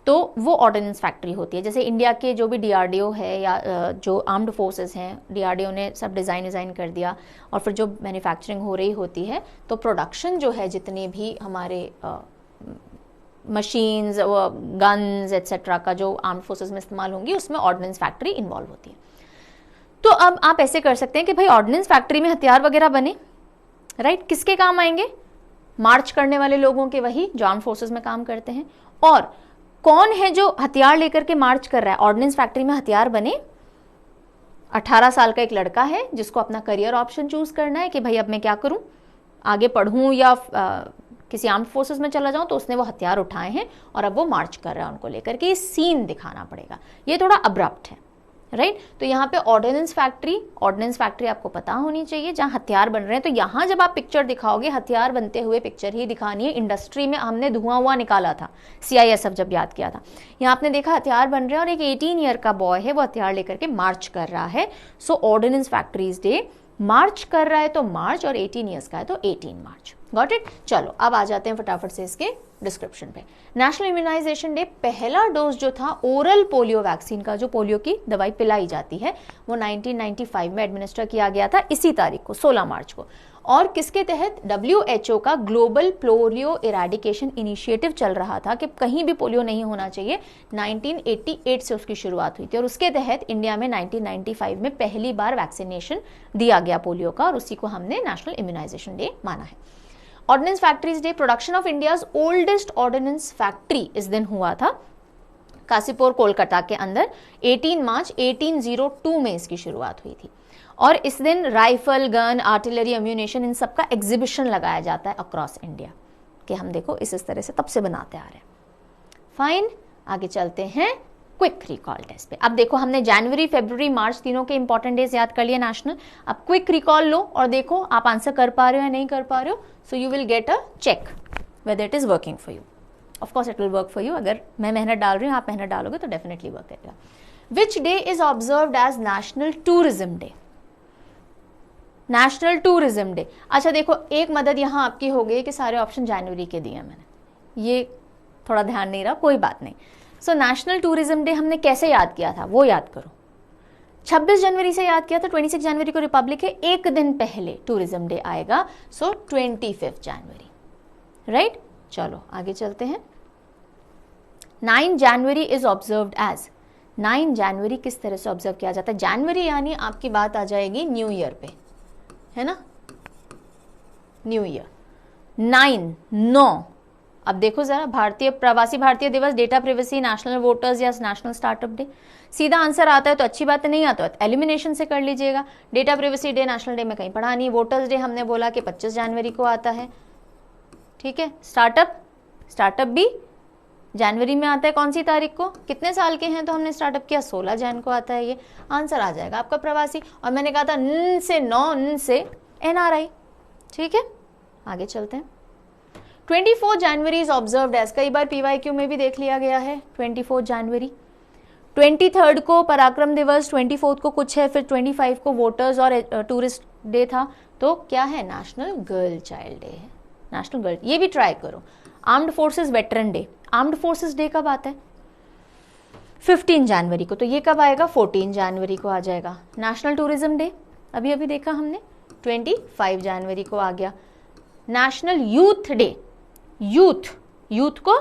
Speaker 1: तो वो ऑर्डिनेंस फैक्ट्री होती है। जैसे इंडिया के जो भी DRDO है या जो आर्म्ड फोर्सेस हैं, DRDO ने सब डिज़ाइन कर दिया, और फिर जो मैन्युफैक्चरिंग हो रही होती है तो प्रोडक्शन जो है जितने भी हमारे मशीन्स, गन्स एट्सेट्रा का जो आर्म्ड फोर्सेस में इस्तेमाल होंगी, उसमें ऑर्डिनेंस फैक्ट्री इन्वॉल्व होती है। तो अब आप ऐसे कर सकते हैं कि भाई ऑर्डिनेंस फैक्ट्री में हथियार वगैरह बने, राइट, किसके काम आएंगे, मार्च करने वाले लोगों के, वही जो आर्म्ड फोर्सेस में काम करते हैं। और कौन है जो हथियार लेकर के मार्च कर रहा है, ऑर्डिनेंस फैक्ट्री में हथियार बने, 18 साल का एक लड़का है जिसको अपना करियर ऑप्शन चूज करना है कि भाई अब मैं क्या करूं, आगे पढ़ूं या किसी आर्म्ड फोर्सेस में चला जाऊं, तो उसने वो हथियार उठाए हैं और अब वो मार्च कर रहा है उनको लेकर के। ये सीन दिखाना पड़ेगा, ये थोड़ा अब्रप्ट है, राइट। तो यहाँ पे ऑर्डिनेंस फैक्ट्री आपको पता होनी चाहिए जहाँ हथियार बन रहे हैं। तो यहाँ जब आप पिक्चर दिखाओगे, हथियार बनते हुए पिक्चर ही दिखानी है। इंडस्ट्री में हमने धुआं निकाला था, CISF जब याद किया था, यहाँ आपने देखा हथियार बन रहे हैं और एक 18 ईयर का बॉय है वो हथियार लेकर के मार्च कर रहा है। सो ऑर्डिनेंस फैक्ट्रीज डे, मार्च कर रहा है तो मार्च, और 18 ईयर्स का है तो 18 मार्च। Got it. चलो अब आ जाते हैं फटाफट से इसके डिस्क्रिप्शन पे। नेशनल इम्यूनाइजेशन डे, पहला डोज जो था ओरल पोलियो वैक्सीन का, जो पोलियो की दवाई पिलाई जाती है, वो 1995 में एडमिनिस्टर किया गया था इसी तारीख को, 16 मार्च को। और किसके तहत, WHO का ग्लोबल पोलियो इरेडिकेशन इनिशिएटिव चल रहा था कि कहीं भी पोलियो नहीं होना चाहिए। 1988 से उसकी शुरुआत हुई थी और उसके तहत इंडिया में 1995 में पहली बार वैक्सीनेशन दिया गया पोलियो का, और उसी को हमने नेशनल इम्यूनाइजेशन डे माना है। Ordnance factories day, production of India's oldest ordnance factory इस दिन हुआ था कासीपुर, कोलकाता के अंदर। 18 मार्च 1802 में इसकी शुरुआत हुई थी। और इस दिन राइफल, गन, आर्टिलरी, अम्यूनेशन, इन सब का एग्जीबिशन लगाया जाता है अक्रॉस इंडिया, कि हम देखो इस तरह से तब से बनाते आ रहे हैं। फाइन, आगे चलते हैं क्विक रिकॉल टेस्ट पे। अब देखो हमने जनवरी, फरवरी, मार्च तीनों के इंपॉर्टेंट डेज याद कर लिए नेशनल। अब क्विक रिकॉल लो और देखो आप आंसर कर पा रहे हो या नहीं कर पा रहे हो। So you will get a check whether it is working for you. Of course it will work for you, अगर मैं मेहनत डाल रही हूँ, आप मेहनत डालोगे तो डेफिनेटली वर्क करेगा। Which day is observed as national tourism day? National tourism day. अच्छा देखो, एक मदद यहाँ आपकी हो गई कि सारे ऑप्शन जनवरी के दिए मैंने, ये थोड़ा ध्यान नहीं रहा, कोई बात नहीं। सो नेशनल टूरिज्म डे हमने कैसे याद किया था वो याद करो। 26 जनवरी से याद किया था, 26 जनवरी को रिपब्लिक है, एक दिन पहले टूरिज्म डे आएगा। सो 25 जनवरी, राइट। चलो आगे चलते हैं। 9 जनवरी इज ऑब्जर्व्ड एज, 9 जनवरी किस तरह से ऑब्जर्व किया जाता है? जनवरी यानी आपकी बात आ जाएगी न्यू ईयर पे, है ना, न्यू ईयर। 9 अब देखो जरा, भारतीय प्रवासी भारतीय दिवस, डेटा प्रिवेसी, नेशनल वोटर्स या नेशनल स्टार्टअप डे। सीधा आंसर आता है तो अच्छी बात है, नहीं आता तो एलिमिनेशन से कर लीजिएगा। Data privacy day national day में कहीं पढ़ा नहीं। वोटर्स डे हमने बोला कि 25 जनवरी को आता है, ठीक है। स्टार्टअप भी जनवरी में आता है, कौन सी तारीख को, कितने साल के हैं तो हमने स्टार्टअप किया, 16 जन को आता है। ये आंसर आ जाएगा आपका प्रवासी। और मैंने कहा था न से नौ, न से NRI, ठीक है। आगे चलते हैं। 24 जनवरी इज ऑब्जर्व्ड एज, कई बार PYQ में भी देख लिया गया है 24 जनवरी। 23 को पराक्रम दिवस, 24 को कुछ है, फिर 25 को वोटर्स और टूरिस्ट डे था। तो क्या है? नेशनल गर्ल चाइल्ड डे है, नेशनल गर्ल। ये भी ट्राई करो। Armed forces veteran day, armed forces day कब आता है? 15 जनवरी को। तो ये कब आएगा? 14 जनवरी को आ जाएगा। नेशनल टूरिज्म डे अभी अभी देखा हमने, 25 जनवरी को आ गया। नेशनल यूथ डे, यूथ को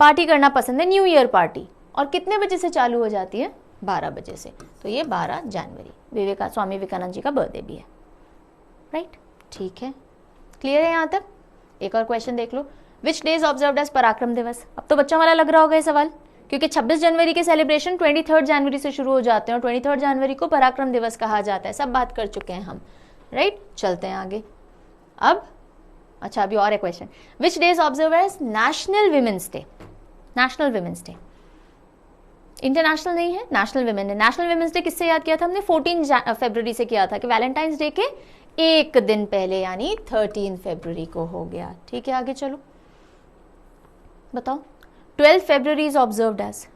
Speaker 1: पार्टी करना पसंद है, न्यू ईयर पार्टी, और कितने बजे से चालू हो जाती है? 12 बजे से। तो ये 12 जनवरी स्वामी विवेकानंद जी का बर्थडे भी है, राइट, ठीक है। क्लियर है यहाँ तक? एक और क्वेश्चन देख लो। विच डेज ऑब्जर्व्ड एज पराक्रम दिवस? अब तो बच्चों वाला लग रहा होगा ये सवाल, क्योंकि 26 जनवरी के सेलिब्रेशन 23 जनवरी से शुरू हो जाते हैं और 23 जनवरी को पराक्रम दिवस कहा जाता है। सब बात कर चुके हैं हम, राइट। चलते हैं आगे। अब अच्छा, अभी और एक question. Which days observe as national women's day? National women's day, international नहीं है, national women day. National women's day किससे याद किया था हमने? 14 फरवरी से किया था, कि वैलेंटाइंस डे के एक दिन पहले यानी 13 फरवरी को हो गया, ठीक है। आगे चलो। बताओ। 12 फरवरी इज ऑब्जर्व्ड एज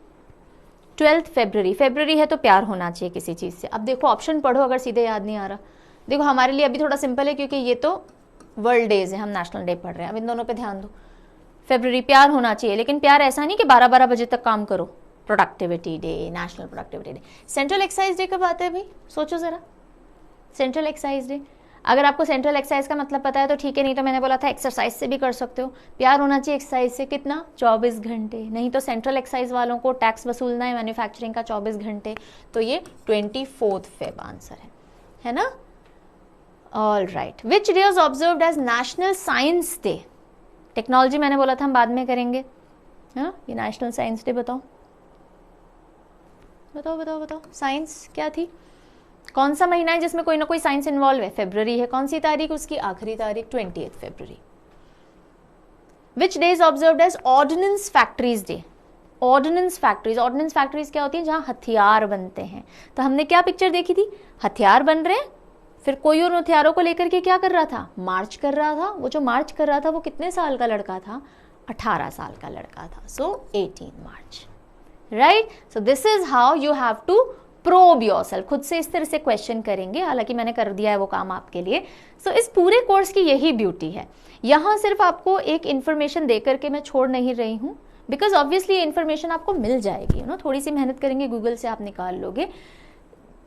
Speaker 1: 12 फरवरी। फरवरी है तो प्यार होना चाहिए किसी चीज़ से। अब देखो ऑप्शन पढ़ो अगर सीधे याद नहीं आ रहा। देखो हमारे लिए अभी थोड़ा सिंपल है क्योंकि ये तो वर्ल्ड डेज है, हम नेशनल डे पढ़ रहे हैं। अब इन दोनों पे ध्यान दो। फरवरी प्यार होना चाहिए, लेकिन प्यार ऐसा नहीं कि 12-12 बजे तक काम करो। Productivity day, national productivity day. Central exercise day कब आता है भाई, सोचो जरा। सेंट्रल एक्सरसाइज डे, अगर आपको सेंट्रल एक्सरसाइज का मतलब पता है तो ठीक है, नहीं तो मैंने बोला था एक्सरसाइज से भी कर सकते हो। प्यार होना चाहिए एक्सरसाइज से, कितना, 24 घंटे। नहीं तो सेंट्रल एक्सरसाइज वालों को टैक्स वसूलना है मैन्युफैक्चरिंग का 24 घंटे, तो ये 24 फेब आंसर है ना। All right. Which day is observed as national science day. Technology मैंने बोला था हम बाद में करेंगे, है ना। ये नेशनल साइंस डे बताओ बताओ बताओ बताओ। साइंस क्या थी, कौन सा महीना है जिसमें कोई ना कोई साइंस इन्वॉल्व है। फरवरी है, कौन सी तारीख, उसकी आखिरी तारीख 28 फरवरी। Which day is observed as ordnance factories day. Ordnance factories, ordnance factories क्या होती है, जहां हथियार बनते हैं। तो हमने क्या पिक्चर देखी थी, हथियार बन रहे हैं, फिर कोई और हथियारों को लेकर के क्या कर रहा था, मार्च कर रहा था। वो जो मार्च कर रहा था वो कितने साल का लड़का था, 18 साल का लड़का था। So 18 March, right. So this is how you have to probe yourself. खुद से इस तरह से क्वेश्चन करेंगे, हालांकि मैंने कर दिया है वो काम आपके लिए। सो इस पूरे कोर्स की यही ब्यूटी है। यहाँ सिर्फ आपको एक इन्फॉर्मेशन दे करके मैं छोड़ नहीं रही हूँ, बिकॉज ऑब्वियसली ये इन्फॉर्मेशन आपको मिल जाएगी, यू नो। थोड़ी सी मेहनत करेंगे, गूगल से आप निकाल लोगे।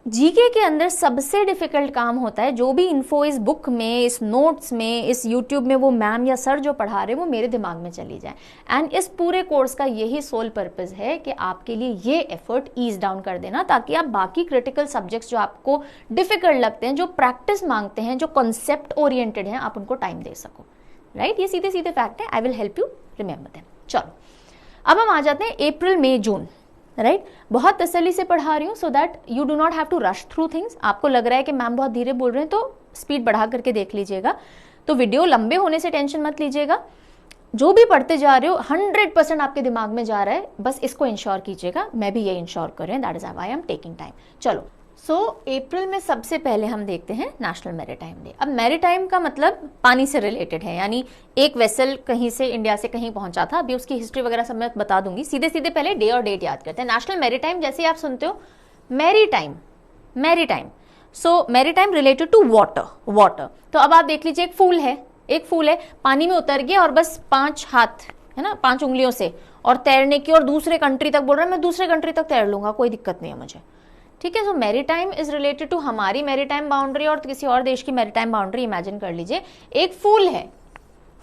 Speaker 1: जीके के अंदर सबसे डिफिकल्ट काम होता है, जो भी इन्फो इस बुक में, इस नोट्स में, इस यूट्यूब में वो मैम या सर जो पढ़ा रहे वो मेरे दिमाग में चली जाए। एंड इस पूरे कोर्स का यही सोल पर्पस है कि आपके लिए ये एफर्ट ईज डाउन कर देना, ताकि आप बाकी क्रिटिकल सब्जेक्ट्स जो आपको डिफिकल्ट लगते हैं, जो प्रैक्टिस मांगते हैं, जो कॉन्सेप्ट ओरिएंटेड हैं, आप उनको टाइम दे सको, राइट। ये सीधे सीधे फैक्ट है। I will help you remember them. चलो अब हम आ जाते हैं अप्रैल, मई, जून, राइट। बहुत तसल्ली से पढ़ा रही हूँ so that you do not have to rush through things. आपको लग रहा है कि मैम बहुत धीरे बोल रहे हैं तो स्पीड बढ़ा करके देख लीजिएगा। तो वीडियो लंबे होने से टेंशन मत लीजिएगा। जो भी पढ़ते जा रहे हो 100% आपके दिमाग में जा रहा है, बस इसको इंश्योर कीजिएगा। मैं भी ये इंश्योर कर रही हूँ, that is why I am taking time. चलो सो अप्रैल में सबसे पहले हम देखते हैं नेशनल मैरीटाइम डे। अब मैरीटाइम का मतलब पानी से रिलेटेड है, यानी एक वेसल कहीं से इंडिया से कहीं पहुंचा था। अभी उसकी हिस्ट्री वगैरह सब मैं बता दूंगी। सीधे सीधे पहले डे और डेट याद करते हैं। नेशनल मैरीटाइम, जैसे आप सुनते हो maritime, maritime, so maritime related to water, water. तो अब आप देख लीजिए, एक फूल है, एक फूल है, पानी में उतर गया और बस 5 हाथ है ना, 5 उंगलियों से, और तैरने की, और दूसरे कंट्री तक बोल रहा है मैं दूसरे कंट्री तक तैर लूंगा, कोई दिक्कत नहीं है मुझे, ठीक है। सो मैरीटाइम इज रिलेटेड टू हमारी मैरीटाइम बाउंड्री और किसी और देश की मैरीटाइम बाउंड्री। इमेजिन कर लीजिए एक फूल है।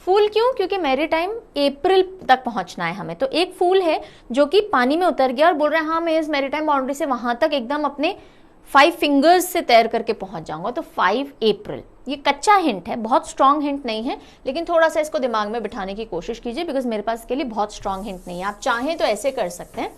Speaker 1: फूल क्यों, क्योंकि मैरीटाइम अप्रैल तक पहुंचना है हमें। तो एक फूल है जो कि पानी में उतर गया और बोल रहा है हाँ मैं इस मैरीटाइम बाउंड्री से वहां तक एकदम अपने 5 फिंगर्स से तैर करके पहुंच जाऊंगा। तो 5 अप्रैल, ये कच्चा हिंट है, बहुत स्ट्रॉन्ग हिंट नहीं है, लेकिन थोड़ा सा इसको दिमाग में बिठाने की कोशिश कीजिए, बिकॉज मेरे पास इसके लिए बहुत स्ट्रॉन्ग हिंट नहीं है। आप चाहें तो ऐसे कर सकते हैं,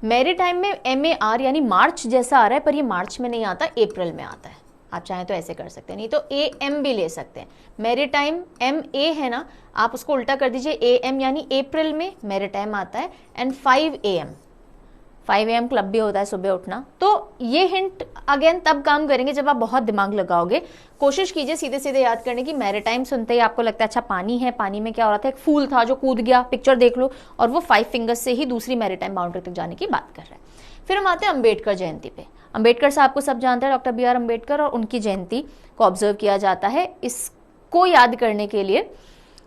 Speaker 1: मैरीटाइम में MAR यानी मार्च जैसा आ रहा है, पर ये मार्च में नहीं आता, अप्रैल में आता है। आप चाहें तो ऐसे कर सकते हैं, नहीं तो AM भी ले सकते हैं। मैरीटाइम MA है ना, आप उसको उल्टा कर दीजिए, AM यानी अप्रैल में मैरीटाइम आता है। एंड 5 AM क्लब भी होता है सुबह उठना। तो ये हिंट अगेन तब काम करेंगे जब आप बहुत दिमाग लगाओगे। कोशिश कीजिए सीधे सीधे याद करने की। मैरीटाइम सुनते ही आपको लगता है अच्छा पानी है, पानी में क्या हो रहा था, एक फूल था जो कूद गया, पिक्चर देख लो, और वो 5 फिंगर्स से ही दूसरी मैरीटाइम बाउंड्री तक जाने की बात कर रहे हैं। फिर हम आते हैं अम्बेडकर जयंती पे। अम्बेडकर साहब को सब जानते हैं, डॉक्टर BR अम्बेडकर, और उनकी जयंती को ऑब्जर्व किया जाता है। इसको याद करने के लिए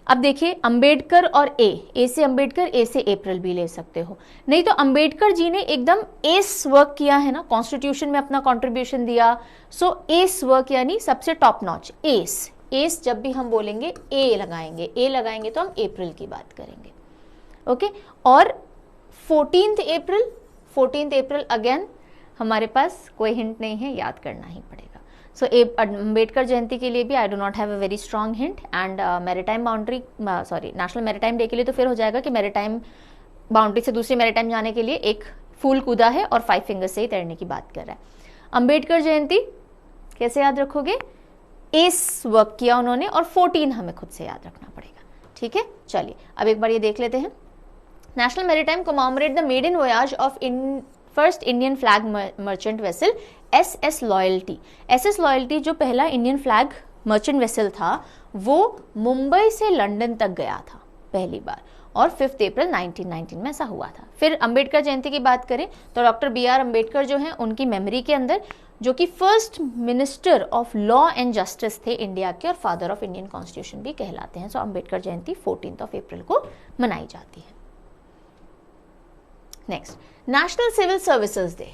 Speaker 1: अब देखिए, अंबेडकर और ए से अंबेडकर, ए से अप्रैल भी ले सकते हो। नहीं तो अंबेडकर जी ने एकदम एस वर्क किया है ना, कॉन्स्टिट्यूशन में अपना कंट्रीब्यूशन दिया। सो एस वर्क यानी सबसे टॉप नॉच, एस जब भी हम बोलेंगे ए लगाएंगे तो हम अप्रैल की बात करेंगे, ओके। और 14th अप्रैल अगेन हमारे पास कोई हिंट नहीं है, याद करना ही पड़ेगा। सो अम्बेडकर जयंती के लिए भी I do not have a very strong hint. And maritime boundary, sorry national maritime day के लिए तो फिर हो जाएगा कि मैरीटाइम बाउंड्री से दूसरी मैरीटाइम जाने के लिए एक फूल कूदा है और 5 फिंगर्स से ही तैरने की बात कर रहा है। अम्बेडकर जयंती कैसे याद रखोगे, एस वर्क किया उन्होंने, और 14 हमें खुद से याद रखना पड़ेगा, ठीक है। चलिए अब एक बार ये देख लेते हैं। National maritime commemorate the maiden voyage of first Indian flag merchant vessel SS loyalty. SS loyalty जो पहला इंडियन फ्लैग मर्चेंट वेसल था, वो मुंबई से लंदन तक गया था। पहली बार, और 5 अप्रैल 1919 में ऐसा हुआ था। फिर अंबेडकर जयंती की बात करें तो डॉक्टर BR अंबेडकर जो हैं उनकी मेमोरी के अंदर, जो कि first minister of law and justice थे इंडिया के और फादर ऑफ इंडियन कॉन्स्टिट्यूशन भी कहलाते हैं। सो अंबेडकर जयंती 14 अप्रैल को मनाई जाती है। Next, national civil services day.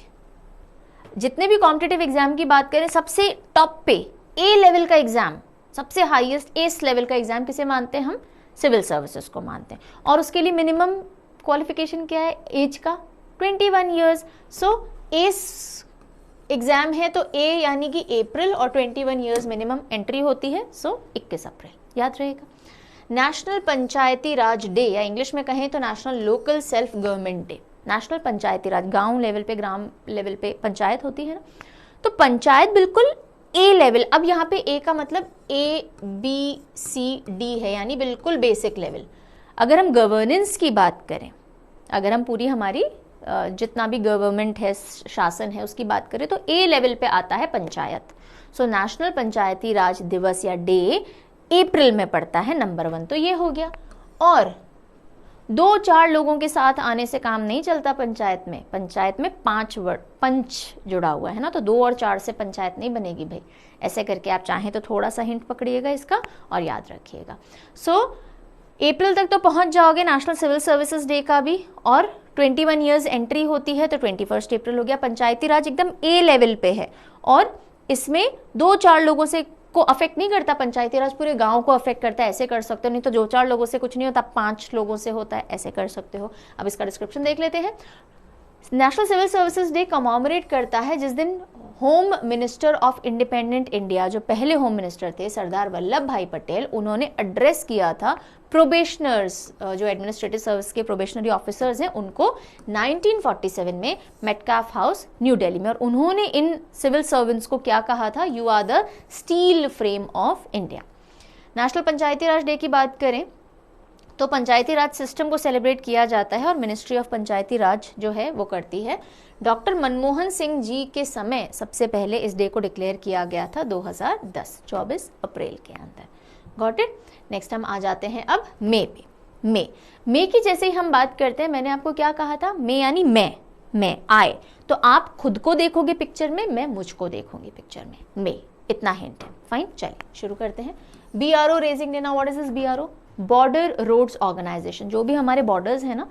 Speaker 1: जितने भी कॉम्पिटिटिव एग्जाम की बात करें, सबसे टॉप पे ए लेवल का एग्जाम, सबसे हाईएस्ट एस लेवल का एग्जाम किसे मानते हैं हम? सिविल सर्विसेज को मानते हैं। और उसके लिए मिनिमम क्वालिफिकेशन क्या है एज का? 21 ईयर्स। सो एस एग्जाम है तो ए यानी कि अप्रैल और 21 ईयर्स मिनिमम एंट्री होती है। सो 21 अप्रैल याद रहेगा। नेशनल पंचायती राज डे, या इंग्लिश में कहें तो national local self government day. National Panchayati Raj, गांव लेवल पे, ग्राम लेवल पे पंचायत होती है ना, तो पंचायत बिल्कुल ए लेवल। अब यहाँ पे ए का मतलब ABCD है, यानी बिल्कुल बेसिक लेवल। अगर हम गवर्नेंस की बात करें, अगर हम पूरी हमारी जितना भी गवर्नमेंट है, शासन है, उसकी बात करें तो ए लेवल पे आता है पंचायत। सो नेशनल पंचायती राज दिवस या डे अप्रैल में पड़ता है, नंबर 1 तो ये हो गया। और 2-4 लोगों के साथ आने से काम नहीं चलता पंचायत में। पंचायत में 5 वर्ड पंच जुड़ा हुआ है ना, तो 2 और 4 से पंचायत नहीं बनेगी भाई। ऐसे करके आप चाहें तो थोड़ा सा हिंट पकड़िएगा इसका और याद रखिएगा। सो अप्रैल तक तो पहुंच जाओगे नेशनल सिविल सर्विसेज डे का भी, और 21 ईयर्स एंट्री होती है तो 21 अप्रैल हो गया। पंचायती राज एकदम ए लेवल पे है और इसमें 2-4 लोगों से को अफेक्ट नहीं करता। पंचायती राज पूरे गांव को अफेक्ट करता है, ऐसे कर सकते हो। नहीं तो 2-4 लोगों से कुछ नहीं होता, 5 लोगों से होता है, ऐसे कर सकते हो। अब इसका डिस्क्रिप्शन देख लेते हैं। National civil services day commemorate करता है जिस दिन home minister of independent India, जो पहले होम मिनिस्टर थे सरदार वल्लभ भाई पटेल, उन्होंने एड्रेस किया था प्रोबेशनर्स, जो एडमिनिस्ट्रेटिव सर्विस के प्रोबेशनरी ऑफिसर्स हैं, उनको 1947 में मेटकाफ हाउस न्यू दिल्ली में। और उन्होंने इन सिविल सर्वेंट्स को क्या कहा था? You are the steel frame of India. National Panchayati Raj day की बात करें तो पंचायती राज सिस्टम को सेलिब्रेट किया जाता है और मिनिस्ट्री ऑफ पंचायती राज जो है वो करती है। डॉक्टर मनमोहन सिंह जी के समय सबसे पहले इस डे को डिक्लेयर किया गया था 2010, 24 अप्रैल के अंदर। Got it. नेक्स्ट हम आ जाते हैं अब मे पे। मे की जैसे ही हम बात करते हैं, मैंने आपको क्या कहा था? मे यानी मैं आए, तो आप खुद को देखोगे पिक्चर में, मैं मुझको देखूंगी पिक्चर में। मे, इतना हिंट है। फाइन, चलिए शुरू करते हैं। BRO raising day. Now what is this BRO? Border roads organisation. जो भी हमारे बॉर्डर्स हैं ना,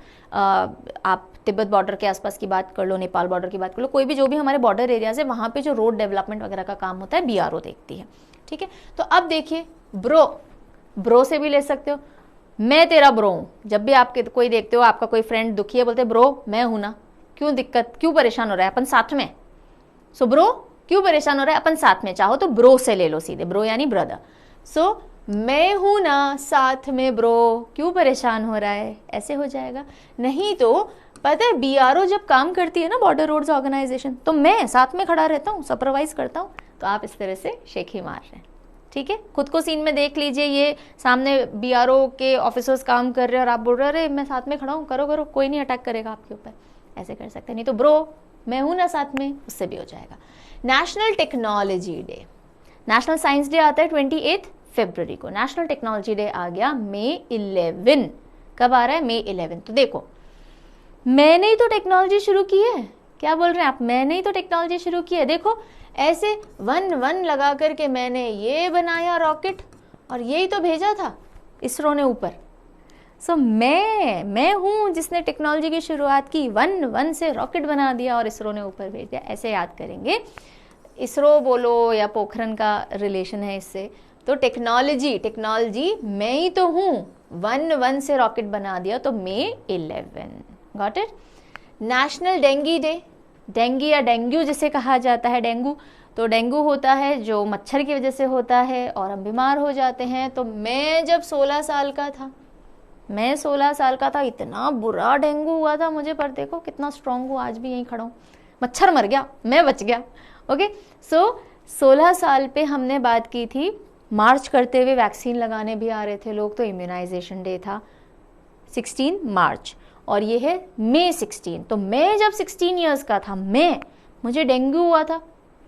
Speaker 1: आप तिब्बत बॉर्डर के आसपास की बात कर लो, नेपाल बॉर्डर की बात कर लो, कोई भी जो भी हमारे बॉर्डर एरियाज है, वहां पे जो रोड डेवलपमेंट वगैरह का काम होता है BRO देखती है। ठीक है, तो अब देखिए, ब्रो से भी ले सकते हो। मैं तेरा ब्रो हूं। जब भी आपके कोई देखते हो, आपका कोई फ्रेंड दुखी है, बोलते ब्रो मैं हूं ना, क्यों दिक्कत, क्यों परेशान हो रहा है, अपन साथ में। सो ब्रो, क्यों परेशान हो रहा है, अपन साथ में। चाहो तो ब्रो से ले लो सीधे, ब्रो यानी ब्रदर। सो मैं हूं ना साथ में ब्रो, क्यों परेशान हो रहा है, ऐसे हो जाएगा। नहीं तो पता है BRO जब काम करती है ना, बॉर्डर रोड्स ऑर्गेनाइजेशन, तो मैं साथ में खड़ा रहता हूँ, सुपरवाइज करता हूँ। तो आप इस तरह से शेखी मार रहे हैं। ठीक है, खुद को सीन में देख लीजिए, ये सामने BRO के ऑफिसर्स काम कर रहे हैं और आप बोल रहे अरे मैं साथ में खड़ा हूँ, करो, कोई नहीं अटैक करेगा आपके ऊपर। ऐसे कर सकते हैं। नहीं तो ब्रो मैं हूं ना साथ में, उससे भी हो जाएगा। National technology day. National science day आता है 28 फरवरी को। नेशनल टेक्नोलॉजी डे आ गया May 11। कब आ रहा है? May 11। तो देखो, मैंने ही तो टेक्नोलॉजी शुरू की है। क्या बोल रहे हैं आप? मैंने ही तो टेक्नोलॉजी शुरू की है। देखो ऐसे 1 लगा करके मैंने ये बनाया रॉकेट और यही तो भेजा था इसरो ने ऊपर। सो मैं हूं जिसने टेक्नोलॉजी की शुरुआत की, 1 से रॉकेट बना दिया और इसरो ने ऊपर भेज दिया। ऐसे याद करेंगे। इसरो बोलो या पोखरन का रिलेशन है इससे। तो टेक्नोलॉजी मैं ही तो हूं, 1 से रॉकेट बना दिया, तो May 11। Got it. National dinghy day. Dinghy या डेंगू जिसे कहा जाता है, डेंगू, तो डेंगू होता है जो मच्छर की वजह से होता है और हम बीमार हो जाते हैं। तो मैं जब 16 साल का था, इतना बुरा डेंगू हुआ था मुझे, पर देखो कितना स्ट्रांग हूँ, आज भी यहीं खड़ा हूँ। मच्छर मर गया, मैं बच गया। ओके, सो 16 साल पे हमने बात की थी। मार्च करते हुए वैक्सीन लगाने भी आ रहे थे लोग, तो इम्यूनाइजेशन डे था 16 मार्च और ये है May 16। तो मैं जब 16 इयर्स का था, मुझे डेंगू हुआ था,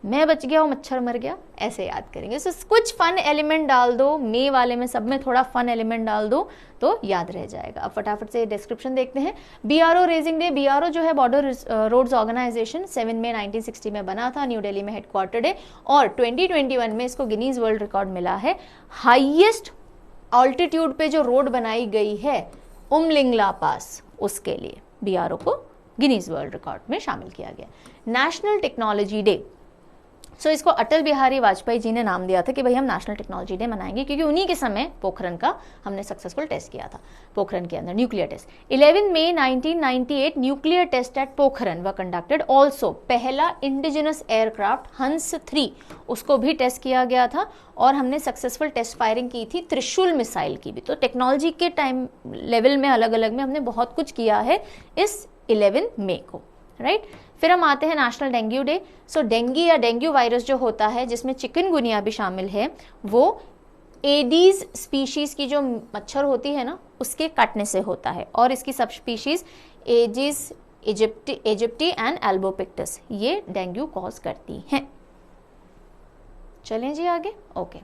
Speaker 1: मैं बच गया वो मच्छर मर गया, ऐसे याद करेंगे। सो कुछ फन एलिमेंट डाल दो, मे वाले में सब में थोड़ा फन एलिमेंट डाल दो तो याद रह जाएगा। अब फटाफट से डिस्क्रिप्शन देखते हैं। बीआरओ रेजिंग डे, बीआरओ जो है बॉर्डर रोड्स ऑर्गेनाइजेशन 7 मई 1960 में बना था, न्यू दिल्ली में हेडक्वार्टर्ड है, और 2021 में इसको गिनीज वर्ल्ड रिकॉर्ड मिला है। हाईएस्ट ऑल्टीट्यूड पे जो रोड बनाई गई है उमलिंगला पास, उसके लिए बीआरओ को गिनीज वर्ल्ड रिकॉर्ड में शामिल किया गया। नेशनल टेक्नोलॉजी डे, सो इसको अटल बिहारी वाजपेयी जी ने नाम दिया था कि भाई हम नेशनल टेक्नोलॉजी डे मनाएंगे, क्योंकि उन्हीं के समय पोखरण का हमने सक्सेसफुल टेस्ट किया था, पोखरण के अंदर nuclear test. 11 May 1998 nuclear test at Pokhran was conducted. Also पहला इंडिजिनस एयरक्राफ्ट हंस 3 उसको भी टेस्ट किया गया था, और हमने सक्सेसफुल टेस्ट फायरिंग की थी त्रिशूल मिसाइल की भी। तो टेक्नोलॉजी के टाइम लेवल में अलग अलग में हमने बहुत कुछ किया है इस 11 मई को, राइट। फिर हम आते हैं नेशनल डेंगू डे। सो डेंगू या डेंगू वायरस जो होता है, जिसमें चिकनगुनिया भी शामिल है, वो एडीज स्पीशीज की जो मच्छर होती है ना, उसके काटने से होता है, और इसकी सब species Aedes aegypti and albopictus, ये डेंगू कॉज करती हैं। चलें जी आगे, ओके।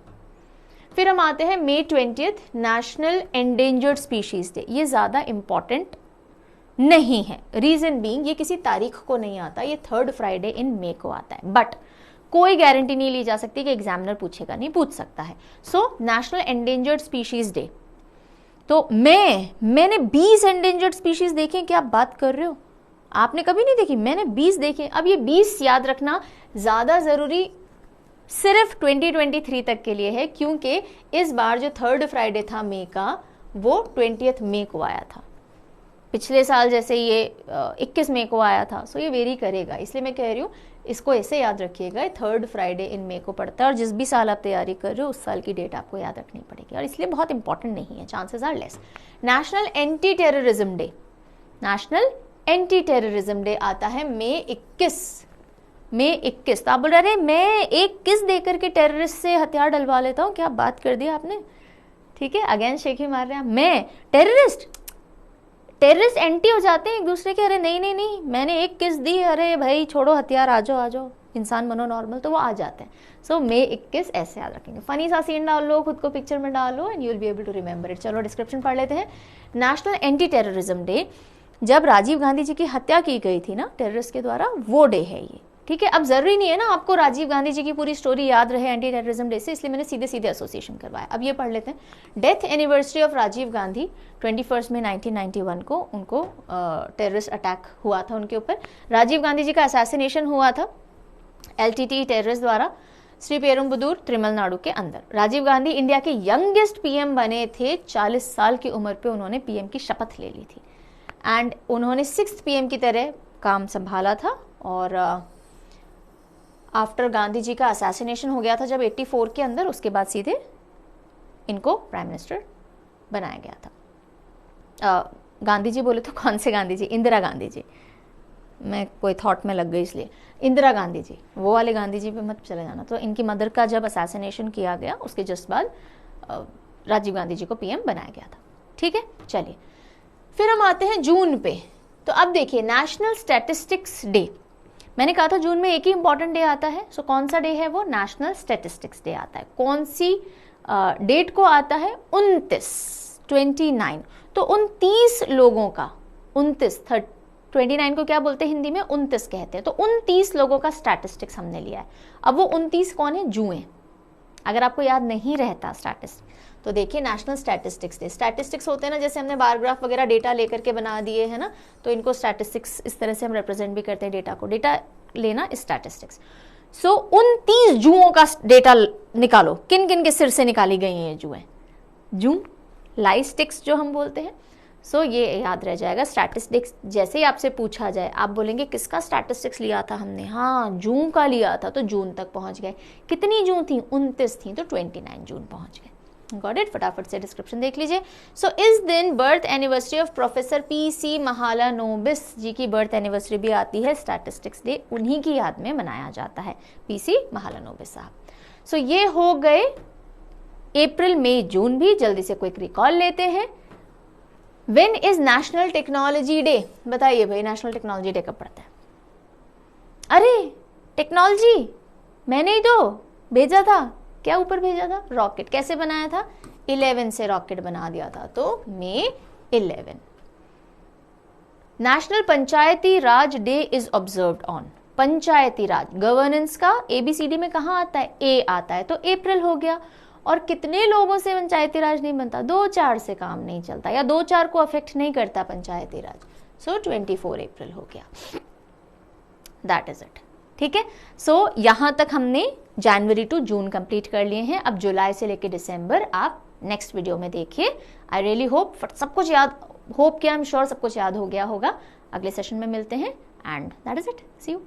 Speaker 1: फिर हम आते हैं May 20 national endangered species day. ये ज्यादा इंपॉर्टेंट नहीं है, रीजन बीइंग ये किसी तारीख को नहीं आता, ये 3rd फ्राइडे इन मई को आता है, बट कोई गारंटी नहीं ली जा सकती कि एग्जामिनर पूछेगा नहीं, पूछ सकता है। So national endangered species day, तो मैंने 20 एंडेंजर्ड स्पीशीज देखे, क्या आप बात कर रहे हो? आपने कभी नहीं देखी? मैंने 20 देखे। अब ये 20 याद रखना ज्यादा जरूरी सिर्फ 2023 तक के लिए है, क्योंकि इस बार जो 3rd फ्राइडे था मई का, वो 20 मई को आया था। पिछले साल जैसे ये 21 मई को आया था, सो ये वेरी करेगा, इसलिए मैं कह रही हूँ इसको ऐसे याद रखिएगा, 3rd फ्राइडे इन मई को पड़ता है, और जिस भी साल आप तैयारी कर रहे हो उस साल की डेट आपको याद रखनी पड़ेगी, और इसलिए बहुत इंपॉर्टेंट नहीं है, chances are less. National anti terrorism day, national anti terrorism day आता है May 21। तो आप बोल रहे मैं एक किस देकर के टेररिस्ट से हथियार डलवा लेता हूँ, क्या बात कर दिया आपने? ठीक है, अगेन शेखी मार रहे हैं, मैं टेररिस्ट एंटी हो जाते हैं एक दूसरे के। अरे नहीं, मैंने एक किस दी, अरे भाई छोड़ो हथियार, आ जाओ, इंसान बनो नॉर्मल, तो वो आ जाते हैं। सो May 21 ऐसे याद रखेंगे। फनी सा सीन डाल लो, खुद को पिक्चर में डालो, and you will be able to remember it. चलो डिस्क्रिप्शन पढ़ लेते हैं। नेशनल एंटी टेररिज्म डे, जब राजीव गांधी जी की हत्या की गई थी ना टेररिस्ट के द्वारा, वो डे है ये, ठीक है। अब जरूरी नहीं है ना आपको राजीव गांधी जी की पूरी स्टोरी याद रहे एंटी टेररिज्म डे से, इसलिए मैंने सीधे सीधे एसोसिएशन करवाया। अब ये पढ़ लेते हैं। Death anniversary of Rajiv Gandhi 21 May 1991 को उनको टेररिस्ट अटैक हुआ था उनके ऊपर। राजीव गांधी जी का असैसिनेशन हुआ था LTT टेररिस्ट द्वारा श्री पेरुम्बदूर, तमिलनाडु के अंदर। राजीव गांधी इंडिया के यंगेस्ट PM बने थे, 40 साल की उम्र पे उन्होंने PM की शपथ ले ली थी, एंड उन्होंने 6th PM की तरह काम संभाला था। और आफ्टर गांधी जी का असैसिनेशन हो गया था जब 84 के अंदर, उसके बाद सीधे इनको प्राइम मिनिस्टर बनाया गया था। गांधी जी बोले तो कौन से गांधी जी? इंदिरा गांधी जी, मैं कोई थॉट में लग गई इसलिए। इंदिरा गांधी जी, वो वाले गांधी जी पे मत चले जाना। तो इनकी मदर का जब असैसिनेशन किया गया, उसके जस्ट बाद राजीव गांधी जी को PM बनाया गया था, ठीक है। चलिए फिर हम आते हैं जून पे। तो अब देखिए नेशनल स्टैटिस्टिक्स डे, मैंने कहा था जून में एक ही इंपॉर्टेंट डे आता है। सो कौन सा डे है वो? नेशनल स्टैटिस्टिक्स डे आता है। कौन सी डेट को आता है? 29। तो 29 लोगों का, 29 को क्या बोलते हैं हिंदी में? 29 कहते हैं। तो 29 लोगों का स्टैटिस्टिक्स हमने लिया है। अब वो 29 कौन है? जुए। अगर आपको याद नहीं रहता स्टैटिस्टिक्स, तो देखिए नेशनल स्टैटिस्टिक्स डे। स्टैटिस्टिक्स होते हैं ना, जैसे हमने बार ग्राफ वगैरह डेटा लेकर के बना दिए है ना, तो इनको स्टैटिस्टिक्स इस तरह से हम रिप्रेजेंट भी करते हैं डेटा को। डेटा लेना स्टैटिस्टिक्स। सो 29 जुओं का डेटा निकालो, किन किन के सिर से निकाली गई हैं ये जुएं? जू, लाई स्टिक्स जो हम बोलते हैं। सो ये याद रह जाएगा। स्टैटिस्टिक्स जैसे ही आपसे पूछा जाए, आप बोलेंगे किसका स्टैटिस्टिक्स लिया था हमने? हाँ, जून का लिया था, तो जून तक पहुंच गए। कितनी जून थी? 29 थी, तो 29 जून पहुंच गए। Got it? फटाफट से डिस्क्रिप्शन देख लीजिए। सो इस दिन birth anniversary of professor PC Mahalanobis ji की बर्थ एनिवर्सरी भी आती है। स्टैटिस्टिक्स डे उन्हीं की याद में मनाया जाता है, PC महालानोबिस साहब। सो ये हो गए अप्रैल, मई, जून भी। जल्दी से क्विक रिकॉल लेते हैं। When is national technology day? बताइए भाई, नेशनल टेक्नोलॉजी डे कब पड़ता है? अरे टेक्नोलॉजी मैंने ही तो भेजा था। क्या ऊपर भेजा था? रॉकेट। कैसे बनाया था? 11 से रॉकेट बना दिया था, तो May 11। National Panchayati Raj day is observed on. Panchayati Raj governance का ABCD में कहाँ आता है? A आता है, तो अप्रैल हो गया। और कितने लोगों से पंचायती राज नहीं बनता? 2-4 से काम नहीं चलता, या 2-4 को अफेक्ट नहीं करता पंचायती राज। सो 24 अप्रैल हो गया। That is it. ठीक है, सो यहां तक हमने जनवरी टू जून कंप्लीट कर लिए हैं। अब जुलाई से लेके दिसंबर आप नेक्स्ट वीडियो में देखिए। आई रियली होप सब कुछ याद, होप क्या, आई एम श्योर सब कुछ याद हो गया होगा। अगले सेशन में मिलते हैं and that is it. See you.